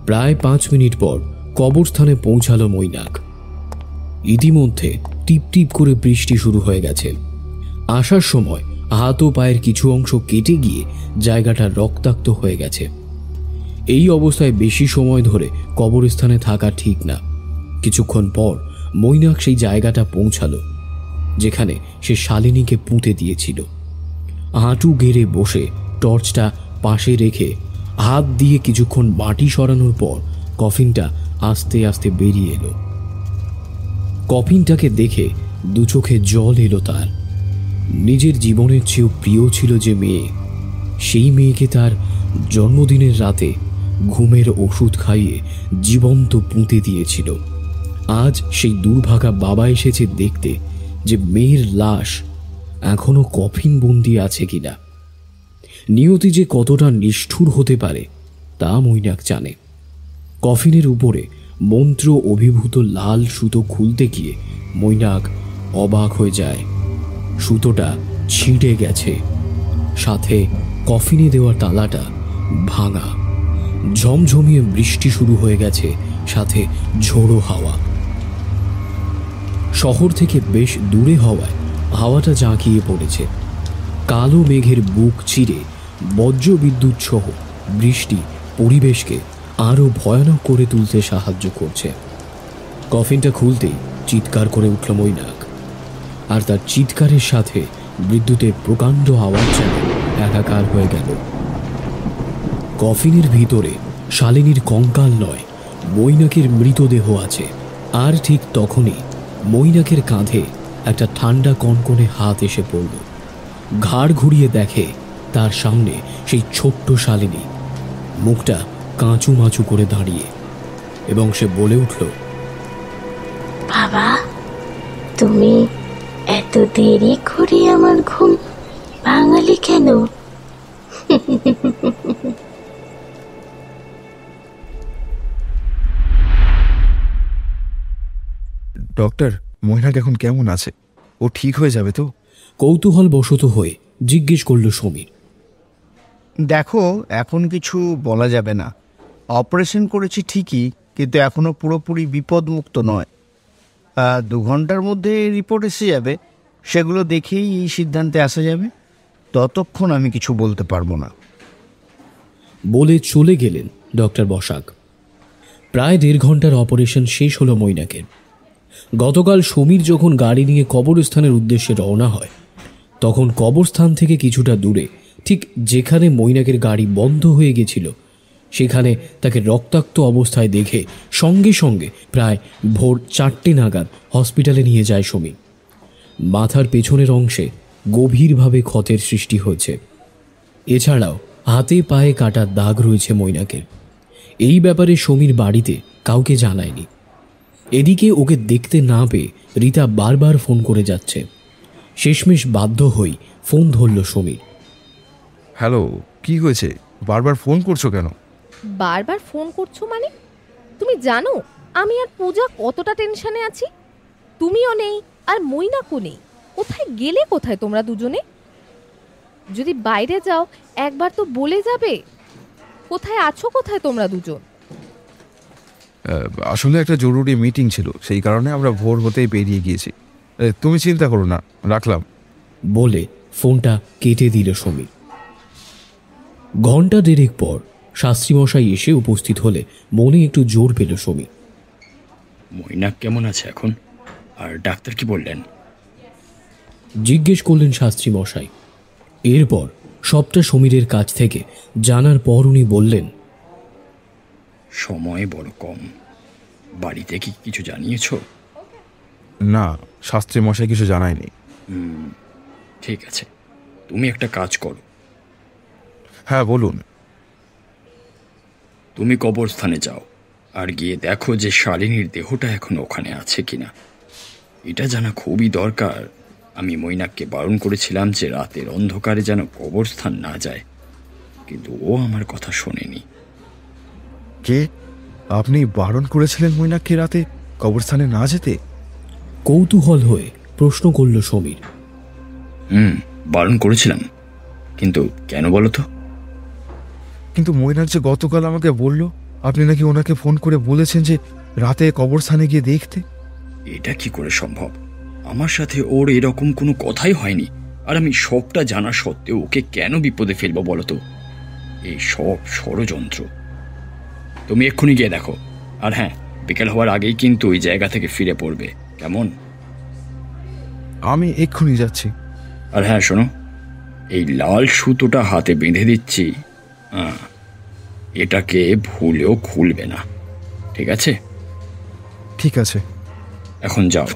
প্রায় 5 মিনিট পর কবরস্থানে পৌঁছালো মৈনাক। ইতিমধ্যে টিপ টিপ করে বৃষ্টি শুরু হয়ে গেছে। আসার সময় হাত ও পায়ের কিছু অংশ কেটে গিয়ে জায়গাটা রক্তাক্ত হয়ে গেছে। এই অবস্থায় বেশি সময় ধরে কবরস্থানে থাকা ঠিক না। কিছুক্ষণ পর মৈনাক সেই জায়গাটা পৌঁছালো যেখানে সে শালিনীকে পুঁতে দিয়েছিল। হাঁটু গেড়ে বসে টর্চটা পাশে রেখে হাত দিয়ে কিছুক্ষণ মাটি সরানোর পর কফিনটা আস্তে আস্তে বেরিয়ে এলো। কফিনটাকে দেখে দু চোখে জল এলো তার। নিজের জীবনের চেয়েও প্রিয় ছিল যে মেয়ে, সেই মেয়েকে তার জন্মদিনের রাতে ঘুমের ওষুধ খাইয়ে জীবন্ত পুঁতে দিয়েছিল। আজ সেই দুর্ভাগা বাবা এসেছে দেখতে যে মেয়ের লাশ এখনো কফিন বন্দি আছে কিনা। নিয়তি যে কতটা নিষ্ঠুর হতে পারে তা মৈনাক জানে। কফিনের উপরে মন্ত্র অভিভূত লাল সুতো খুলতে গিয়ে মৈনাক অবাক হয়ে যায়। সুতোটা ছিঁড়ে গেছে, সাথে কফিনে দেওয়া তালাটা ভাঙা। ঝমঝমিয়ে বৃষ্টি শুরু হয়ে গেছে, সাথে ঝোড়ো হাওয়া। শহর থেকে বেশ দূরে হওয়ায় হাওয়াটা জাঁকিয়ে পড়েছে। কালো মেঘের বুক চিরে বজ্রবিদ্যুৎ সহ বৃষ্টি পরিবেশকে আরো ভয়ানক করে তুলতে সাহায্য করছে। কফিনটা খুলতেই চিৎকার করে উঠল মৈনাক, আর তার চিৎকারের সাথে বিদ্যুতের প্রকাণ্ড আওয়াজ যেন একাকার হয়ে গেল। কফিনের ভিতরে শালিনীর কঙ্কাল নয়, মৈনাকের মৃতদেহ আছে। আর ঠিক তখনই মৈনাকের কাঁধে একটা ঠান্ডা কনকনে হাত এসে পড়ল। ঘাড় ঘুরিয়ে দেখে তার সামনে সেই ছোট্ট শালিনী, মুখটা কাঁচু মাচু করে দাঁড়িয়ে, এবং সে বলে উঠল, বাবা, তুমি এত দেরি করে আমার ঘুম ভাঙালি কেন? ডক্টর, মৈনাক এখন কেমন আছে? ও ঠিক হয়ে যাবে তো? কৌতূহল বশত হয়ে জিজ্ঞেস করল সমীর। দেখো, এখন কিছু বলা যাবে না। অপারেশন করেছি ঠিকই, কিন্তু এখনো পুরোপুরি বিপদমুক্ত নয়। 2 ঘন্টার মধ্যে রিপোর্ট এসে যাবে, সেগুলো দেখেই এই সিদ্ধান্তে আসা যাবে। ততক্ষণ আমি কিছু বলতে পারবো না বলে চলে গেলেন ডক্টর বসাক। প্রায় 1.5 ঘন্টার অপারেশন শেষ হলো মৈনাকের। গতকাল সমীর যখন গাড়ি নিয়ে কবরস্থানের উদ্দেশ্যে রওনা হয়, তখন কবরস্থান থেকে কিছুটা দূরে, ঠিক যেখানে মৈনাকের গাড়ি বন্ধ হয়ে গেছিল, সেখানে তাকে রক্তাক্ত অবস্থায় দেখে সঙ্গে সঙ্গে প্রায় ভোর 4টে নাগাদ হসপিটালে নিয়ে যায় সমীর। মাথার পেছনের অংশে গভীরভাবে ক্ষতের সৃষ্টি হয়েছে। এছাড়াও হাতে পায়ে কাটার দাগ রয়েছে মৈনাকের। এই ব্যাপারে সমীর বাড়িতে কাউকে জানায়নি। এদিকে ওকে দেখতে না পেয়ে রীতা বারবার ফোন করে যাচ্ছে। শেষমেশ বাধ্য হই ফোন ধরল সমীর। হ্যালো, কি হয়েছে? বারবার ফোন করছো কেন? বারবার ফোন করছো মানে? তুমি জানো আমি আর পূজা কতটা টেনশনে আছি? তুমিও নেই আর মৈনাকও নেই। কোথায় গেলে কোথায় তোমরা দুজনে? যদি বাইরে যাও একবার তো বলে যাবে। কোথায় আছো, কোথায় তোমরা দুজন? আসলে একটা জরুরি মিটিং ছিল, সেই কারণে আমরা ভোর হতেই বেরিয়ে গিয়েছি। তুমি চিন্তা করো না, রাখলাম বলে ফোনটা কেটে দিল সমীর। ঘন্টা 1.5 পর শাস্ত্রীমশাই এসে উপস্থিত হলে মনে একটু জোর পেল সমীর। মৈনাক কেমন আছে এখন, আর ডাক্তার কি বললেন? জিজ্ঞেস করলেন শাস্ত্রীমশাই। এরপর সবটা সমীরের কাছ থেকে জানার পর উনি বললেন, সময় বড় কম, বাড়িতে কি কিছু জানিয়েছ? না, শাস্ত্রী মশাই কিছু জানায়নি। ঠিক আছে, তুমি একটা কাজ করো। হ্যাঁ, বলুন। তুমি কবরস্থানে যাও আর গিয়ে দেখো যে শালিনীর দেহটা এখন ওখানে আছে কিনা। এটা জানা খুবই দরকার। আমি মৈনাককে বারণ করেছিলাম যে রাতের অন্ধকারে যেন কবরস্থান না যায়, কিন্তু ও আমার কথা শোনেনি। কে? আপনি বারণ করেছিলেন মৈনাককে রাতে কবরস্থানে না যেতে? কৌতূহল হয়ে প্রশ্ন করল সমীর। বারণ করেছিলাম, কিন্তু কেন বলো তো? কিন্তু মৈনাক যে গতকাল আমাকে বলল আপনি নাকি ওনাকে ফোন করে বলেছেন যে রাতে কবরস্থানে গিয়ে দেখতে। এটা কি করে সম্ভব? আমার সাথে ওর এরকম কোনো কথাই হয়নি। আর আমি সবটা জানা সত্ত্বেও ওকে কেন বিপদে ফেলবো বলো তো? এই সব ষড়যন্ত্র। তুমি এক্ষুনি গিয়ে দেখো। আর হ্যাঁ, বিকেল হওয়ার আগেই কিন্তু ওই জায়গা থেকে ফিরে পড়বে, কেমন? আমি এক্ষুনি যাচ্ছি। আর হ্যাঁ শোনো, এই লাল সুতোটা হাতে বেঁধে দিচ্ছি, এটাকে ভুলেও খুলবে না, ঠিক আছে? ঠিক আছে, এখন যাও।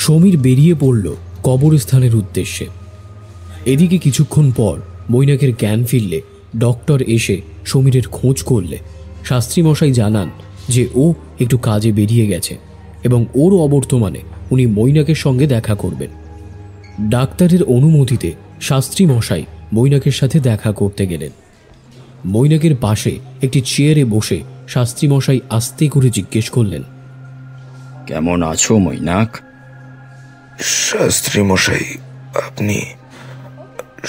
সমীর বেরিয়ে পড়ল কবরস্থানের উদ্দেশ্যে। এদিকে কিছুক্ষণ পর মৈনাকের জ্ঞান ফিরলে ডক্টর এসে সমীরের খোঁজ করলে শাস্ত্রীমশাই জানান যে ও একটু কাজে বেরিয়ে গেছে এবং ওর অবর্তমানে উনি মৈনাকের সঙ্গে দেখা করবেন। ডাক্তারের অনুমতিতে শাস্ত্রীমশাই মৈনাকের সাথে দেখা করতে গেলেন। মৈনাকের পাশে একটি চেয়ারে বসে শাস্ত্রীমশাই আস্তে করে জিজ্ঞেস করলেন, কেমন আছো মৈনাক? শাস্ত্রী মশাই, আপনি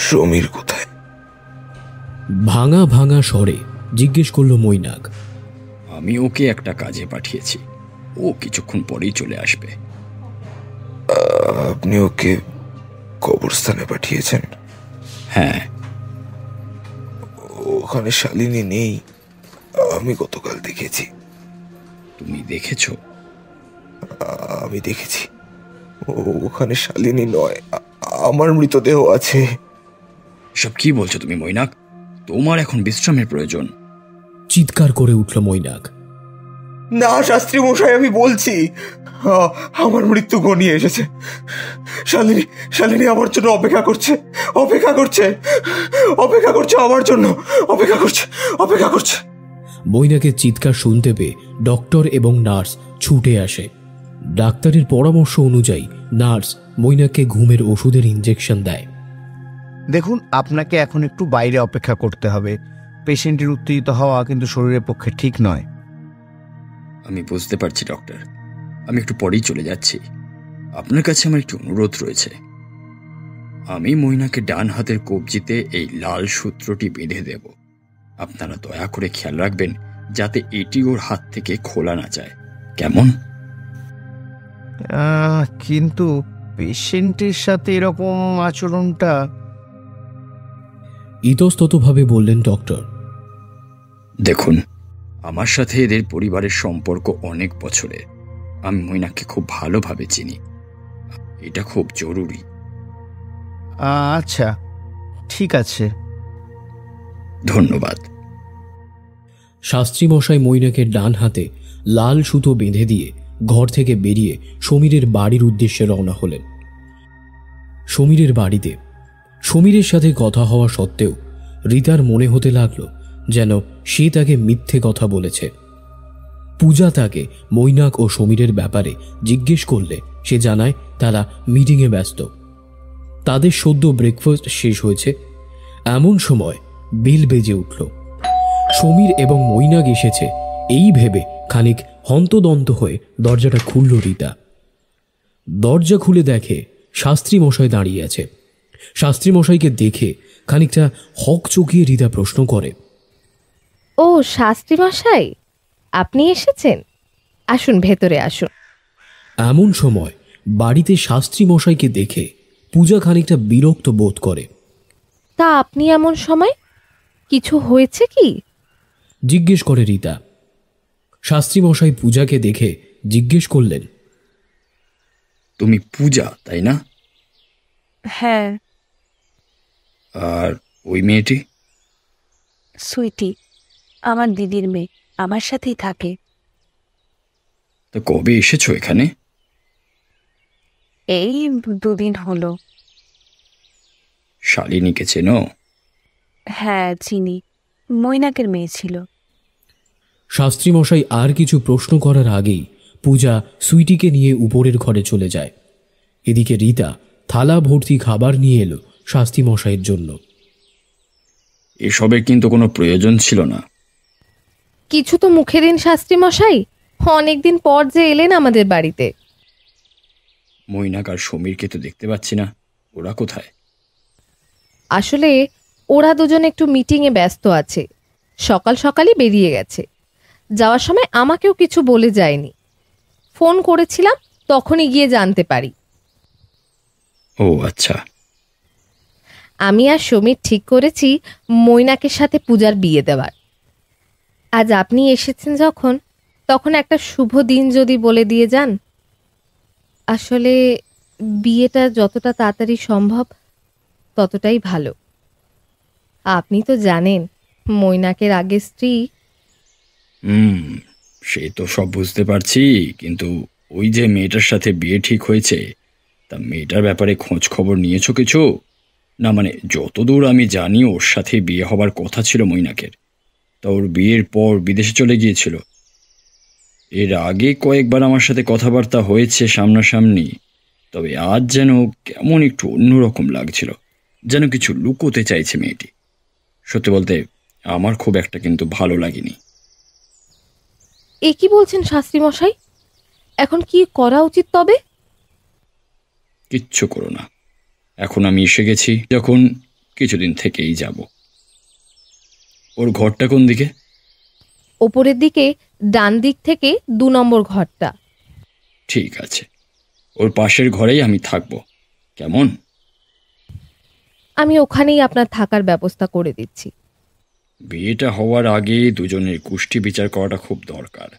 সমীর কোথায়? ভাঙা ভাঙা স্বরে জিজ্ঞেস করল মৈনাক। আমি ওকে একটা কাজে পাঠিয়েছি, ও কিছুক্ষণ পরেই চলে আসবে। আপনি ওকে কবরস্থানে পাঠিয়েছেন? হ্যাঁ। ওখানে শালিনী নেই, আমি গতকাল দেখেছি। তুমি দেখেছো? আমি দেখেছি, ওখানে শালিনী নয়, আমার মৃতদেহ আছে। সব কি বলছো তুমি মৈনাক? তোমার এখন বিশ্রামের প্রয়োজন। চিৎকার করে উঠল মৈনাক। না শাস্ত্রী মশাই, আমি বলছি আমার মৃত্যু ঘনিয়ে এসেছে। শালিনী শালিনী আমার জন্য অপেক্ষা করছে, অপেক্ষা করছে, অপেক্ষা করছে আমার জন্য, অপেক্ষা করছে, অপেক্ষা করছে। মৈনাকের চিৎকার শুনতে পেয়ে ডক্টর এবং নার্স ছুটে আসে। ডাক্তারের পরামর্শ অনুযায়ী নার্স মৈনাককে ঘুমের ওষুধের ইঞ্জেকশন দেয়। দেখুন, আপনাকে এখন একটু বাইরে অপেক্ষা করতে হবে। পেশেন্টের উত্তেজিত হওয়া কিন্তু শরীরের পক্ষে ঠিক নয়। আমি বুঝতে পারছি ডক্টর, আমি একটু পরেই চলে যাচ্ছি। আপনার কাছে আমার একটি অনুরোধ রয়েছে। আমি মৈনাকে ডান হাতের কবজিতে এই লাল সূত্রটি বেঁধে দেব। আপনারা দয়া করে খেয়াল রাখবেন যাতে এটি ওর হাত থেকে খোলা না যায়, কেমন? কিন্তু পেশেন্টের সাথে এরকম আচরণটা... ইতস্ততভাবে বললেন ডক্টর। দেখুন, আমার সাথে এদের পরিবারের সম্পর্ক অনেক বছরের। আমি মৈনাককে খুব ভালোভাবে চিনি, এটা খুব জরুরি। আচ্ছা, ঠিক আছে, ধন্যবাদ। শাস্ত্রীমশাই মৈনাকের ডান হাতে লাল সুতো বেঁধে দিয়ে ঘর থেকে বেরিয়ে সমীরের বাড়ির উদ্দেশ্যে রওনা হলেন। সমীরের বাড়িতে সমীরের সাথে কথা হওয়া সত্ত্বেও রীতার মনে হতে লাগলো যেন সে তাকে মিথ্যে কথা বলেছে। পূজা তাকে মৈনাক ও সমীরের ব্যাপারে জিজ্ঞেস করলে সে জানায় তারা মিটিংয়ে ব্যস্ত। তাদের সদ্য ব্রেকফাস্ট শেষ হয়েছে, এমন সময় বেল বেজে উঠল। সমীর এবং মৈনাক এসেছে এই ভেবে খানিক হন্তদন্ত হয়ে দরজাটা খুলল রীতা। দরজা খুলে দেখে শাস্ত্রীমশাই দাঁড়িয়ে আছে। শাস্ত্রীমশাইকে দেখে খানিকটা হক চকিয়ে রীতা প্রশ্ন করে, ও শাস্ত্রীমশাই, আপনি এসেছেন? আসুন, ভেতরে আসুন। এমন সময় বাড়িতে শাস্ত্রীমশাইকে দেখে পূজা খানিকটা বিরক্ত বোধ করে। তা আপনি এমন সময়, কিছু হয়েছে কি? জিজ্ঞেস করে রীতা। শাস্ত্রীমশাই পূজাকে দেখে জিজ্ঞেস করলেন, তুমি পূজা, তাই না? হ্যাঁ। আর ওই মেয়েটি? সুইটি, আমার দিদির মেয়ে, আমার সাথেই থাকে। তো কবে এসেছো এখানে? এই 2 দিন হলো। শালিনীকে চেনো? হ্যাঁ, চিনি, মৈনাকের মেয়ে ছিল। শাস্ত্রীমশাই আর কিছু প্রশ্ন করার আগেই পূজা সুইটিকে নিয়ে উপরের ঘরে চলে যায়। এদিকে রীতা থালা ভর্তি খাবার নিয়ে এলো শাস্ত্রীমশাইয়ের জন্য। এসবের কিন্তু কোনো প্রয়োজন ছিল না। কিছু তো মুখে দিন শাস্ত্রীমশাই, অনেকদিন পর যে এলেন আমাদের বাড়িতে। মৈনাক আর সমীরকে তো দেখতে পাচ্ছি না, ওরা কোথায়? আসলে ওরা দুজন একটু মিটিংয়ে ব্যস্ত আছে, সকাল সকালই বেরিয়ে গেছে। যাওয়ার সময় আমাকেও কিছু বলে যায়নি, ফোন করেছিলাম তখনই গিয়ে জানতে পারি। ও আচ্ছা। আমি আর সমীর ঠিক করেছি মৈনাকের সাথে পূজার বিয়ে দেওয়ার। আজ আপনি এসেছেন যখন, তখন একটা শুভ দিন যদি বলে দিয়ে যান। আসলে বিয়েটা যতটা তাড়াতাড়ি সম্ভব ততটাই ভালো। আপনি তো জানেন মৈনাকের আগের স্ত্রী। সে তো সব বুঝতে পারছি, কিন্তু ওই যে মেয়েটার সাথে বিয়ে ঠিক হয়েছে, তা মেয়েটার ব্যাপারে খোঁজ খবর নিয়েছো কিছু? না মানে যতদূর আমি জানি ওর সাথে বিয়ে হবার কথা ছিল মৈনাকের, তা ওর বিয়ের পর বিদেশে চলে গিয়েছিল। এর আগে কয়েকবার আমার সাথে কথাবার্তা হয়েছে সামনাসামনি, তবে আজ যেন কেমন একটু অন্যরকম লাগছিল, যেন কিছু লুকোতে চাইছে মেয়েটি। সত্যি বলতে আমার খুব একটা কিন্তু ভালো লাগেনি। এ কি বলছেন শাস্ত্রী মশাই? এখন কি করা উচিত তবে? কিচ্ছু করো না, এখন আমি এসে গেছি যখন কিছুদিন থেকেই যাব। ওর ঘরটা কোন দিকে? ওপরের দিকে, ডান দিক থেকে 2 নম্বর ঘরটা। ঠিক আছে, ওর পাশের ঘরেই আমি থাকবো, কেমন? আমি ওখানেই আপনার থাকার ব্যবস্থা করে দিচ্ছি। বিয়েটা হওয়ার আগে দুজনের কুষ্টি বিচার করাটা খুব দরকার।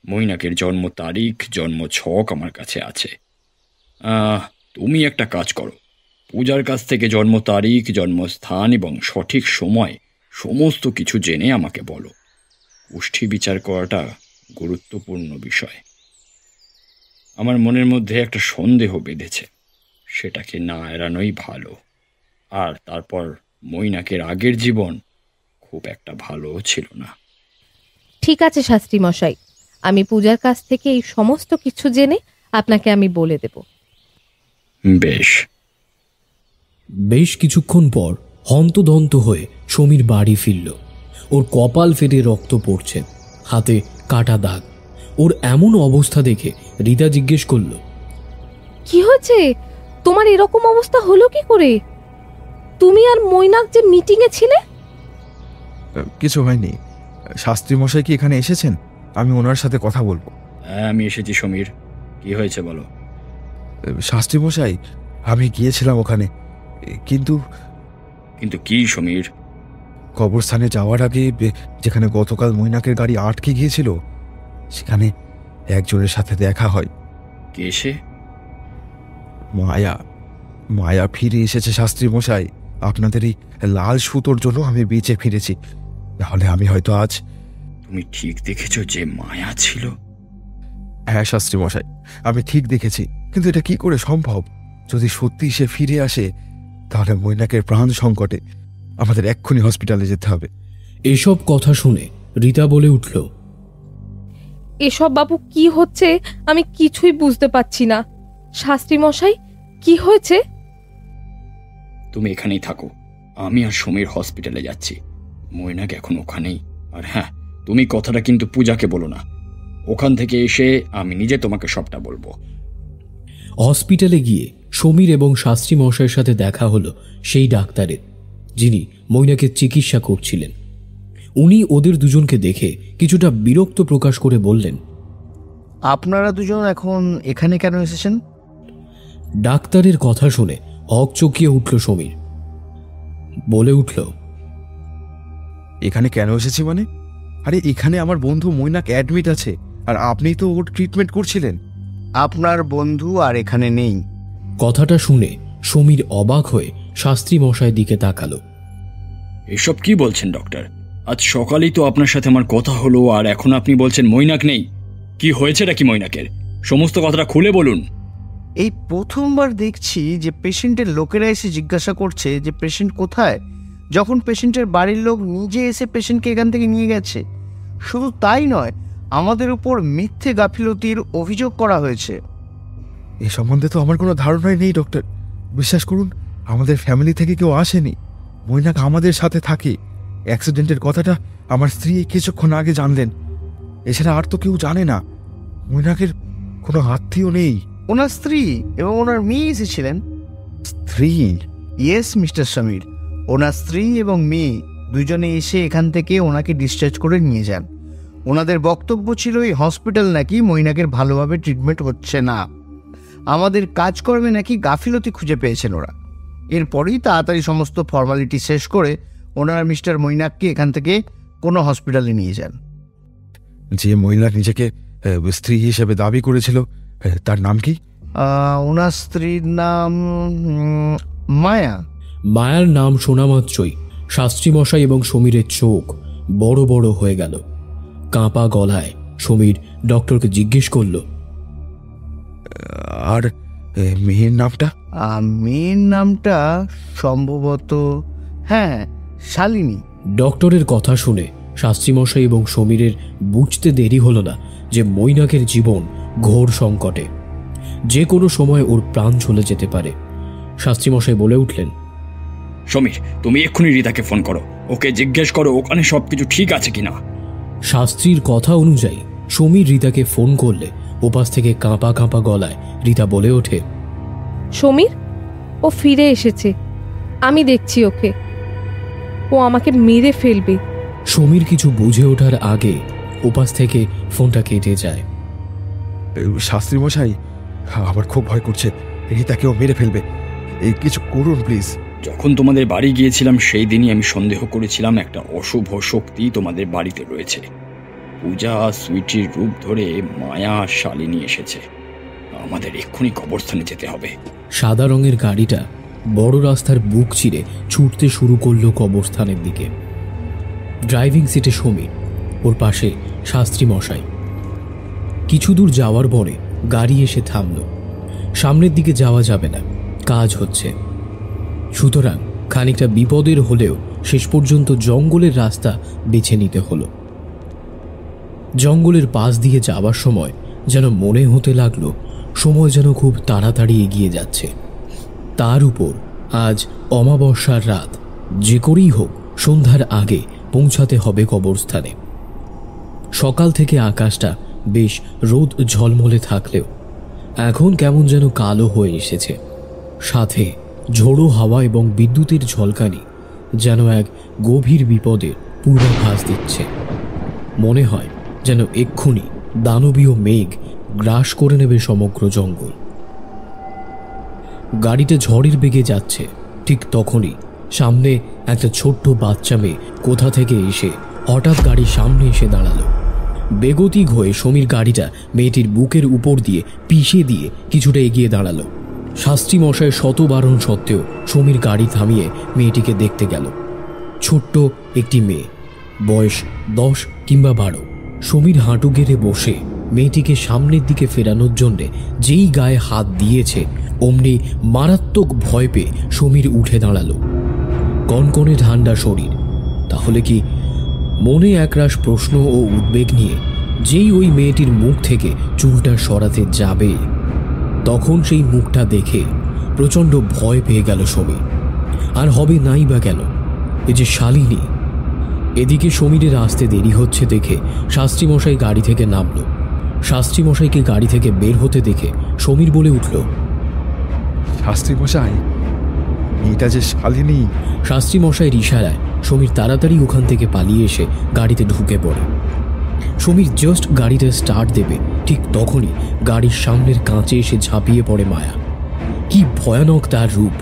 মৈনাকের জন্ম তারিখ, জন্ম ছক আমার কাছে আছে। তুমি একটা কাজ করো, পূজার কাছ থেকে জন্ম তারিখ, জন্মস্থান এবং সঠিক সময় সমস্ত কিছু জেনে আমাকে বলো। কুষ্টি বিচার করাটা গুরুত্বপূর্ণ বিষয়। আমার মনের মধ্যে একটা সন্দেহ বেঁধেছে, সেটাকে না এড়ানোই ভালো। আর তারপর মৈনাকের আগের জীবন খুব একটা ভালো ছিল না। ঠিক আছে শাস্ত্রী মশাই, আমি পূজার কাছ থেকে এই সমস্ত কিছু জেনে আপনাকে আমি বলে দেব। বেশ। বেশ কিছুক্ষণ পর হন্তদন্ত হয়ে সমীর বাড়ি ফিরল। ওর কপাল ফেটে রক্ত পড়ছে, হাতে কাটা দাগ। ওর এমন অবস্থা দেখে রীতা জিজ্ঞেস করল, কি হয়েছে তোমার? এরকম অবস্থা হলো কি করে? তুমি আর মৈনাক যে মিটিংয়ে ছিলে। কিছু হয়নি। শাস্ত্রী মশাই কি এখানে এসেছেন? আমি ওনার সাথে কথা বলবো। হ্যাঁ, আমি এসেছি সমীর, কি হয়েছে বলো। শাস্ত্রী মশাই, আমি গিয়েছিলাম ওখানে, কিন্তু কিন্তু কি সমীর? কবরস্থানে যাওয়ার আগে যেখানে গতকাল মৈনাকের গাড়ি আটকে গিয়েছিল, সেখানে একজনের সাথে দেখা হয়। কে সে? মায়া। মায়া ফিরে এসেছে শাস্ত্রী মশাই। আপনাদের এই লাল সুতোর জন্য আমি বেঁচে ফিরেছি, তাহলে আমি হয়তো আজ। তুমি ঠিক দেখেছো যে মায়া ছিল? হ্যাঁ শাস্ত্রী মশাই, আমি ঠিক দেখেছি, কিন্তু এটা কি করে সম্ভব? যদি সত্যি সে ফিরে আসে, তাহলে মৈনাকের প্রাণ সংকটে। আমাদের এক্ষুনি হসপিটালে যেতে হবে। এসব কথা শুনে রীতা বলে উঠল, এসব বাবু কি হচ্ছে আমি কিছুই বুঝতে পারছি না। শাস্ত্রী মশাই, কি হয়েছে? তুমি এখানেই থাকো, আমি আর সমীর হসপিটালে যাচ্ছি। মৈনাক এখন ওখানেই। আর হ্যাঁ, তুমি কথাটা কিন্তু পূজাকে বলো না। ওখান থেকে এসে আমি নিজে তোমাকে সবটা বলবো। হসপিটালে গিয়ে সমীর এবং শাস্ত্রী মশাইয়ের সাথে দেখা হলো সেই ডাক্তারের, যিনি মৈনাকের চিকিৎসা করছিলেন। উনি ওদের দুজনকে দেখে কিছুটা বিরক্ত প্রকাশ করে বললেন, আপনারা দুজন এখন এখানে কেন এসেছেন? ডাক্তারের কথা শুনে হকচকিয়ে উঠল সমীর। বলে উঠল, এখানে কেন এসেছি মানে? আরে এখানে আমার বন্ধু মৈনাক অ্যাডমিট আছে, আর আপনি তো ওর ট্রিটমেন্ট করছিলেন। আপনার বন্ধু আর এখানে নেই। কথাটা শুনে সমীর অবাক হয়ে শাস্ত্রী মশাইয়ের দিকে তাকালো। এসব কি বলছেন ডক্টর? আজ সকালেই তো আপনার সাথে আমার কথা হলো, আর এখন আপনি বলছেন মৈনাক নেই। কি হয়েছেটা কি মৈনাকের? সমস্ত কথাটা খুলে বলুন। এই প্রথমবার দেখছি যে পেশেন্টের লোকেরা এসে জিজ্ঞাসা করছে যে পেশেন্ট কোথায়, যখন পেশেন্টের বাড়ির লোক নিজে এসে পেশেন্টকে এখান থেকে নিয়ে গেছে। শুধু তাই নয়, আমাদের উপর মিথ্যে গাফিলতির অভিযোগ করা হয়েছে। এ সম্বন্ধে তো আমার কোনো ধারণাই নেই ডক্টর। বিশ্বাস করুন, আমাদের ফ্যামিলি থেকে কেউ আসেনি। মৈনাক আমাদের সাথে থাকে। অ্যাক্সিডেন্টের কথাটা আমার স্ত্রী কিছুক্ষণ আগে জানলেন। এছাড়া আর তো কেউ জানে না। মৈনাকের কোনো আত্মীয় নেই। ওনার স্ত্রী এবং ওনার মেয়ে এসেছিলেন। স্ত্রী? ইয়েস মিস্টার সমীর, ওনার স্ত্রী এবং মেয়ে দুজনে এসে এখান থেকে ওনাকে ডিসচার্জ করে নিয়ে যান। ওনাদের বক্তব্য ছিল এই হসপিটাল নাকি মৈনাকের ভালোভাবে ট্রিটমেন্ট হচ্ছে না, আমাদের কাজকর্মে নাকি গাফিলতি খুঁজে পেয়েছেন ওরা। এরপরেই তাড়াতাড়ি সমস্ত ফর্মালিটি শেষ করে ওনারা মিস্টার মৈনাককে এখান থেকে কোনো হসপিটালে নিয়ে যান। যে মহিলা নিজেকে স্ত্রী হিসেবে দাবি করেছিল তার নাম কি? ওনার স্ত্রীর নাম মায়া। মায়ার নাম শোনা মাত্রই শাস্ত্রীমশাই এবং সমীরের চোখ বড় বড় হয়ে গেল। কাঁপা গলায় সমীর ডক্টরকে জিজ্ঞেস করল, আর মেয়ের নামটা? মেয়ের নামটা সম্ভবত শালিনী। ডক্টরের কথা শুনে শাস্ত্রীমশাই এবং সমীরের বুঝতে দেরি হলো না যে মৈনাকের জীবন ঘোর সংকটে, যে কোনো সময় ওর প্রাণ চলে যেতে পারে। শাস্ত্রীমশাই বলে উঠলেন, সমীর, তুমি এক্ষুনি রিতাকে ফোন করো, ওকে জিজ্ঞেস করো ওখানে সবকিছু ঠিক আছে কিনা। শাস্ত্রীর কথা অনুযায়ী সমীর রিতাকে ফোন করলে ওপাশ থেকে কাঁপা কাঁপা গলায় রিতা বলে ওঠে, সমীর, ও ফিরে এসেছে, আমি দেখছি ওকে, ও আমাকে মেরে ফেলবে। সমীর কিছু বুঝে ওঠার আগে ওপাশ থেকে ফোনটা কেটে যায়। শাস্ত্রী মশাই, আমার খুব ভয় করছে, রিতাকেও মেরে ফেলবে, এই কিছু করুন প্লিজ। যখন তোমাদের বাড়ি গিয়েছিলাম সেই দিনই আমি সন্দেহ করেছিলাম একটা অশুভ শক্তি তোমাদের বাড়িতে রয়েছে। পূজা সুইটির রূপ ধরে মায়া শালিনী এসেছে, আমাদের এক্ষুনি কবরস্থানে যেতে হবে। সাদা রঙের গাড়িটা বড় রাস্তার বুক চিরে ছুটতে শুরু করলো কবরস্থানের দিকে। ড্রাইভিং সিটে সমীর, ওর পাশে শাস্ত্রী মশাই। কিছু দূর যাওয়ার পরে গাড়ি এসে থামল। সামনের দিকে যাওয়া যাবে না, কাজ হচ্ছে। সুতরাং খানিকটা বিপদের হলেও শেষ পর্যন্ত জঙ্গলের রাস্তা বেছে নিতে হলো। জঙ্গলের পাশ দিয়ে যাওয়ার সময় যেন মনে হতে লাগলো সময় যেন খুব তাড়াতাড়ি এগিয়ে যাচ্ছে। তার উপর আজ অমাবস্যার রাত, যে করেই হোক সন্ধ্যার আগে পৌঁছাতে হবে কবরস্থানে। সকাল থেকে আকাশটা বেশ রোদ ঝলমলে থাকলেও এখন কেমন যেন কালো হয়ে এসেছে। সাথে ঝোড়ো হাওয়া এবং বিদ্যুতের ঝলকানি যেন এক গভীর বিপদের পূর্বাভাস দিচ্ছে। মনে হয় যেন এক্ষুনি দানবীয় মেঘ গ্রাস করে নেবে সমগ্র জঙ্গল। গাড়িটা ঝড়ের বেগে যাচ্ছে, ঠিক তখনই সামনে একটা ছোট্ট বাচ্চা মেয়ে কোথা থেকে এসে হঠাৎ গাড়ির সামনে এসে দাঁড়ালো। বেগতিক হয়ে সমীর গাড়িটা মেয়েটির বুকের উপর দিয়ে পিষে দিয়ে কিছুটা এগিয়ে দাঁড়ালো। শাস্ত্রী মশাই শত বারণ সত্ত্বেও সমীর গাড়ি থামিয়ে মেয়েটিকে দেখতে গেল। ছোট্ট একটি মেয়ে, বয়স 10 কিংবা 12। সমীর হাঁটু গেড়ে বসে মেয়েটিকে সামনের দিকে ফেরানোর জন্যে যেই গায়ে হাত দিয়েছে অমনি মারাত্মক ভয় পেয়ে সমীর উঠে দাঁড়ালো। কনকনে ঠান্ডা শরীর, তাহলে কি? মনে একরাশ প্রশ্ন ও উদ্বেগ নিয়ে যেই ওই মেয়েটির মুখ থেকে চুলটা সরাতে যাবে, তখন সেই মুখটা দেখে প্রচণ্ড ভয় পেয়ে গেল সমীর। আর হবে নাই বা কেন, এ যে শালিনী। এদিকে সমীরের আসতে দেরি হচ্ছে দেখে শাস্ত্রীমশাই গাড়ি থেকে নামল। শাস্ত্রীমশাইকে গাড়ি থেকে বের হতে দেখে সমীর বলে উঠল, শাস্ত্রী মশাই, মেয়েটা যে শালিনী। শাস্ত্রীমশাইয়ের ইশারায় সমীর তাড়াতাড়ি ওখান থেকে পালিয়ে এসে গাড়িতে ঢুকে পড়ে। সমীর জাস্ট গাড়িটা স্টার্ট দেবে, ঠিক তখনই গাড়ির সামনের কাঁচে এসে ঝাঁপিয়ে পড়ে মায়া। কি ভয়ানক তার রূপ!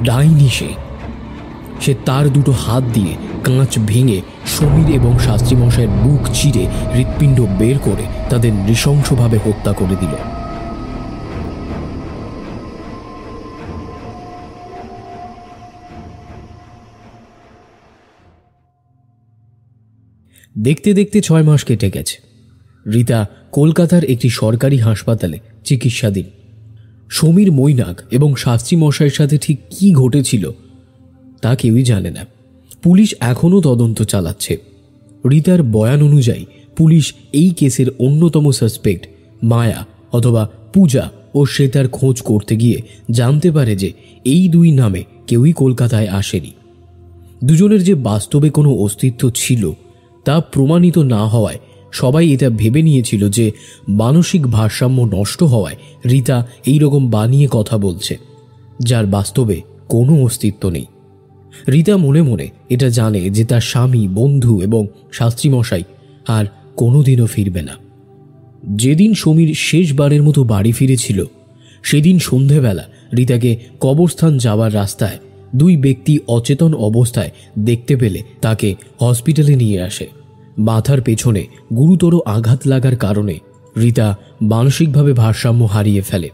ডাইনি সে তার দুটো হাত দিয়ে কাঁচ ভেঙে সমীর এবং শাস্ত্রীমশাইয়ের বুক চিরে হৃৎপিণ্ড বের করে তাদের নৃশংসভাবে হত্যা করে দিল। দেখতে দেখতে 6 মাস কেটে গেছে। রিতা কলকাতার একটি সরকারি হাসপাতালে চিকিৎসাধীন। সমীর মৈনাক এবং শাস্ত্রী মশাইয়ের সাথে ঠিক কি ঘটেছিল তা কেউই জানে না। পুলিশ এখনও তদন্ত চালাচ্ছে। রিতার বয়ান অনুযায়ী পুলিশ এই কেসের অন্যতম সাসপেক্ট মায়া অথবা পূজা ও শ্বেতার খোঁজ করতে গিয়ে জানতে পারে যে এই দুই নামে কেউই কলকাতায় আসেনি। দুজনের যে বাস্তবে কোনো অস্তিত্ব ছিল তা প্রমাণিত না হওয়ায় সবাই এটা ভেবে নিয়েছিল যে মানসিক ভারসাম্য নষ্ট হওয়ায় রীতা এই রকম বানিয়ে কথা বলছে, যার বাস্তবে কোনো অস্তিত্ব নেই। রীতা মনে মনে এটা জানে যে তার স্বামী, বন্ধু এবং শাস্ত্রীমশাই আর কোনোদিনও ফিরবে না। যেদিন সমীর শেষবারের মতো বাড়ি ফিরেছিল সেদিন সন্ধেবেলা রীতাকে কবরস্থান যাওয়ার রাস্তায় দুই ব্যক্তি অচেতন অবস্থায় দেখতে পেলে তাকে হসপিটালে নিয়ে আসে। মাথার পেছনে গুরুতর আঘাত লাগার কারণে রীতা মানসিকভাবে ভারসাম্য হারিয়ে ফেলে।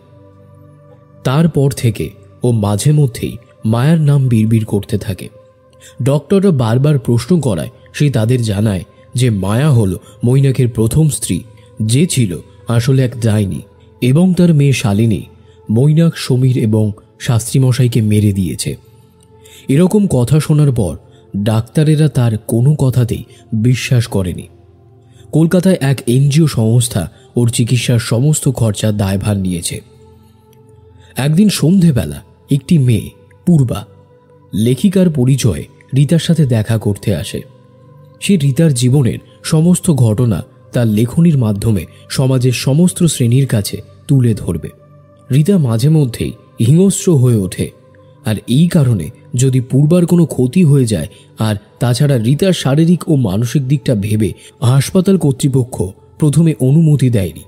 তারপর থেকে ও মাঝে মধ্যেই মায়ার নাম বিড়বিড় করতে থাকে। ডক্টররা বারবার প্রশ্ন করায় সে তাদের জানায় যে মায়া হল মৈনাকের প্রথম স্ত্রী, যে ছিল আসলে এক ডাইনি, এবং তার মেয়ে শালিনী মৈনাক, সমীর এবং শাস্ত্রীমশাইকে মেরে দিয়েছে। এরকম কথা শোনার পর ডাক্তারেরা তার কোনো কথাতেই বিশ্বাস করেনি। কলকাতায় এক এনজিও সংস্থা ওর চিকিৎসার সমস্ত খরচা দায়ভার নিয়েছে। একদিন সন্ধেবেলা একটি মেয়ে, পূর্বা, লেখিকার পরিচয়ে রীতার সাথে দেখা করতে আসে। সে রীতার জীবনের সমস্ত ঘটনা তার লেখনীর মাধ্যমে সমাজের সমস্ত শ্রেণীর কাছে তুলে ধরবে। রীতা মাঝে মধ্যেই হিংস্র হয়ে ওঠে, আর এই কারণে যদি পূর্বার কোনো ক্ষতি হয়ে যায়, আর তাছাড়া রীতার শারীরিক ও মানসিক দিকটা ভেবে হাসপাতাল কর্তৃপক্ষ প্রথমে অনুমতি দেয়নি।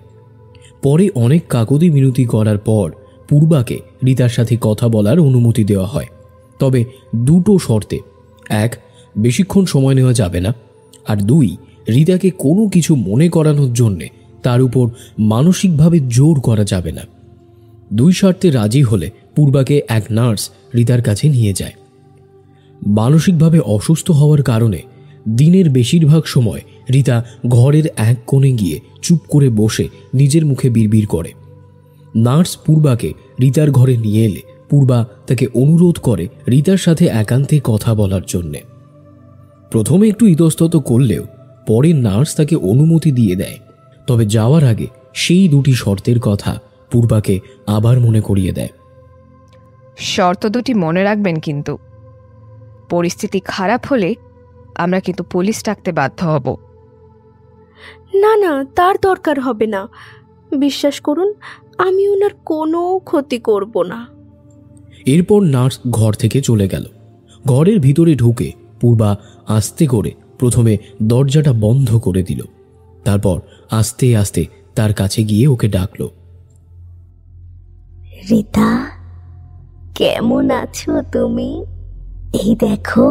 পরে অনেক কাকুতি মিনতি করার পর পূর্বাকে রীতার সাথে কথা বলার অনুমতি দেওয়া হয়, তবে দুটো শর্তে। এক, বেশিক্ষণ সময় নেওয়া যাবে না, আর দুই, রীতাকে কোনো কিছু মনে করানোর জন্যে তার উপর মানসিকভাবে জোর করা যাবে না। দুই শর্তে রাজি হলে পূর্বাকে এক নার্স রীতার কাছে নিয়ে যায়। মানসিকভাবে অসুস্থ হওয়ার কারণে দিনের বেশিরভাগ সময় রীতা ঘরের এক কোণে গিয়ে চুপ করে বসে নিজের মুখে বিড়বিড় করে। নার্স পূর্বাকে রীতার ঘরে নিয়ে এলে পূর্বা তাকে অনুরোধ করে রীতার সাথে একান্তে কথা বলার জন্যে। প্রথমে একটু ইতস্তত করলেও পরে নার্স তাকে অনুমতি দিয়ে দেয়, তবে যাওয়ার আগে সেই দুটি শর্তের কথা পূর্বাকে আবার মনে করিয়ে দেয়। শর্ত দুটি মনে রাখবেন, কিন্তু পরিস্থিতি খারাপ হলে আমরা কিন্তু পুলিশ ডাকতে বাধ্য হব। না না, তার দরকার হবে না, বিশ্বাস করুন, আমি ওনার কোনো ক্ষতি করব না। এরপর নার্স ঘর থেকে চলে গেল। ঘরের ভিতরে ঢুকে পূর্বা আস্তে করে প্রথমে দরজাটা বন্ধ করে দিল, তারপর আস্তে আস্তে তার কাছে গিয়ে ওকে ডাকল। রীতা, কেমন আছো তুমি? এই দেখো,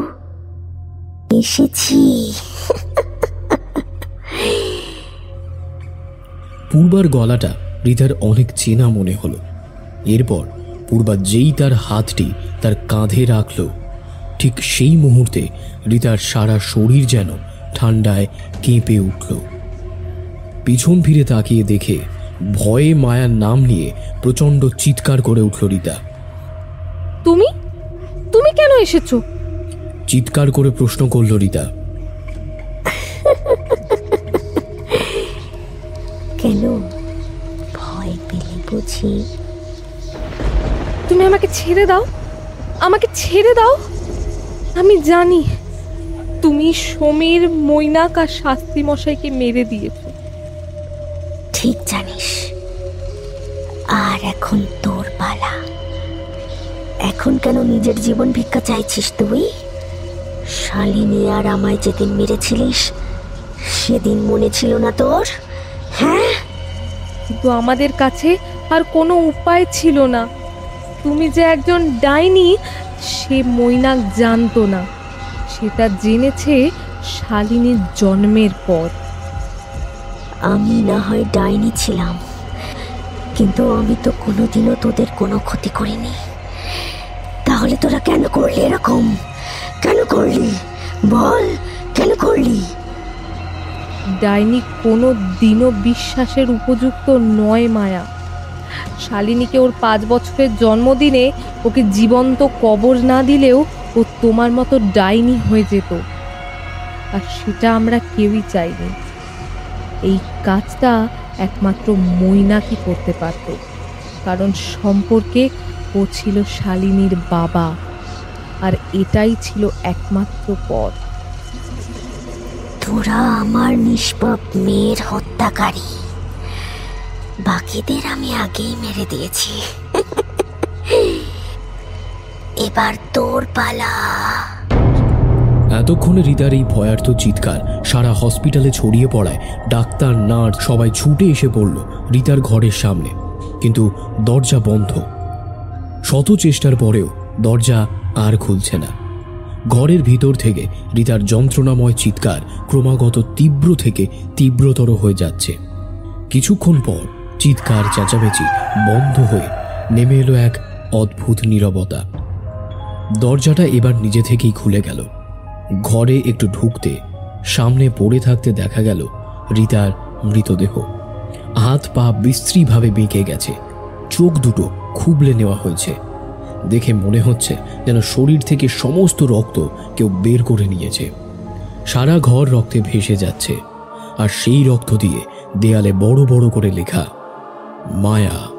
এসেছি। পূর্বার গলাটা রীতার অনেক চেনা মনে হলো। এরপর পূর্বা যেই তার হাতটি তার কাঁধে রাখল, ঠিক সেই মুহূর্তে রীতার সারা শরীর যেন ঠান্ডায় কেঁপে উঠল। পিছন ফিরে তাকিয়ে দেখে ভয়ে মায়ার নাম নিয়ে প্রচণ্ড চিৎকার করে উঠল রীতা। তুমি তুমি কেন এসেছো? চিৎকার করে প্রশ্ন করল রীতা। কেন ভয় পেলে বুঝি? তুমি আমাকে ছেড়ে দাও, আমাকে ছেড়ে দাও। আমি জানি তুমি সমীর, মৈনাক আর শাস্ত্রী মশাইকে মেরে দিয়েছো। ঠিক জানিস। আর এখন তোর পালা। এখন কেন নিজের জীবন ভিক্ষা চাইছিস তুই? শালিনী আর আমায় যেদিন মেরেছিলিস সেদিন মনে ছিল না তোর? হ্যাঁ, কিন্তু আমাদের কাছে আর কোনো উপায় ছিল না। তুমি যে একজন ডাইনি সে মৈনাক জানতো না, সেটা জেনেছে শালিনীর জন্মের পর। আমি না হয় ডাইনি ছিলাম, কিন্তু আমি তো কোনোদিনও তোদের কোনো ক্ষতি করিনি। তাহলে তোরা কেন করলি এরকম? কেন করলি বল, কেন করলি? ডাইনি কোনো দিনও বিশ্বাসের উপযুক্ত নয় মায়া। শালিনীকে ওর 5 বছরের জন্মদিনে ওকে জীবন্ত কবর না দিলেও ও তোমার মতো ডাইনি হয়ে যেত, আর সেটা আমরা কেউই চাইনি। এই কাজটা একমাত্র মৈনাকই করতে পারত, কারণ সম্পর্কে ও ছিল শালিনীর বাবা, আর এটাই ছিল একমাত্র পথ। তোরা আমার নিষ্পাপ মেয়ের হত্যাকারী। বাকিদের আমি আগেই মেরে দিয়েছি। এবার তোর পালা। এতক্ষণে রিতার এই ভয়ার্থ চিৎকার সারা হসপিটালে ছড়িয়ে পড়ায় ডাক্তার, নার্স সবাই ছুটে এসে পড়ল রিতার ঘরের সামনে। কিন্তু দরজা বন্ধ। শত চেষ্টার পরেও দরজা আর খুলছে না। ঘরের ভিতর থেকে রিতার যন্ত্রণাময় চিৎকার ক্রমাগত তীব্র থেকে তীব্রতর হয়ে যাচ্ছে। কিছুক্ষণ পর চিৎকার চেঁচামেচি বন্ধ হয়ে নেমে এলো এক অদ্ভুত নীরবতা। দরজাটা এবার নিজে থেকেই খুলে গেল। ঘরে একটু ঢুকতে সামনে পড়ে থাকতে দেখা গেল রিতার মৃতদেহ। হাত পা বিশ্রীভাবে বেঁকে গেছে, চোখ দুটো খুবলে নেওয়া হয়েছে। দেখে মনে হচ্ছে যেন শরীর থেকে সমস্ত রক্ত কেউ বের করে নিয়েছে। সারা ঘর রক্তে ভেসে যাচ্ছে, আর সেই রক্ত দিয়ে দেয়ালে বড় বড় করে লেখা মায়া।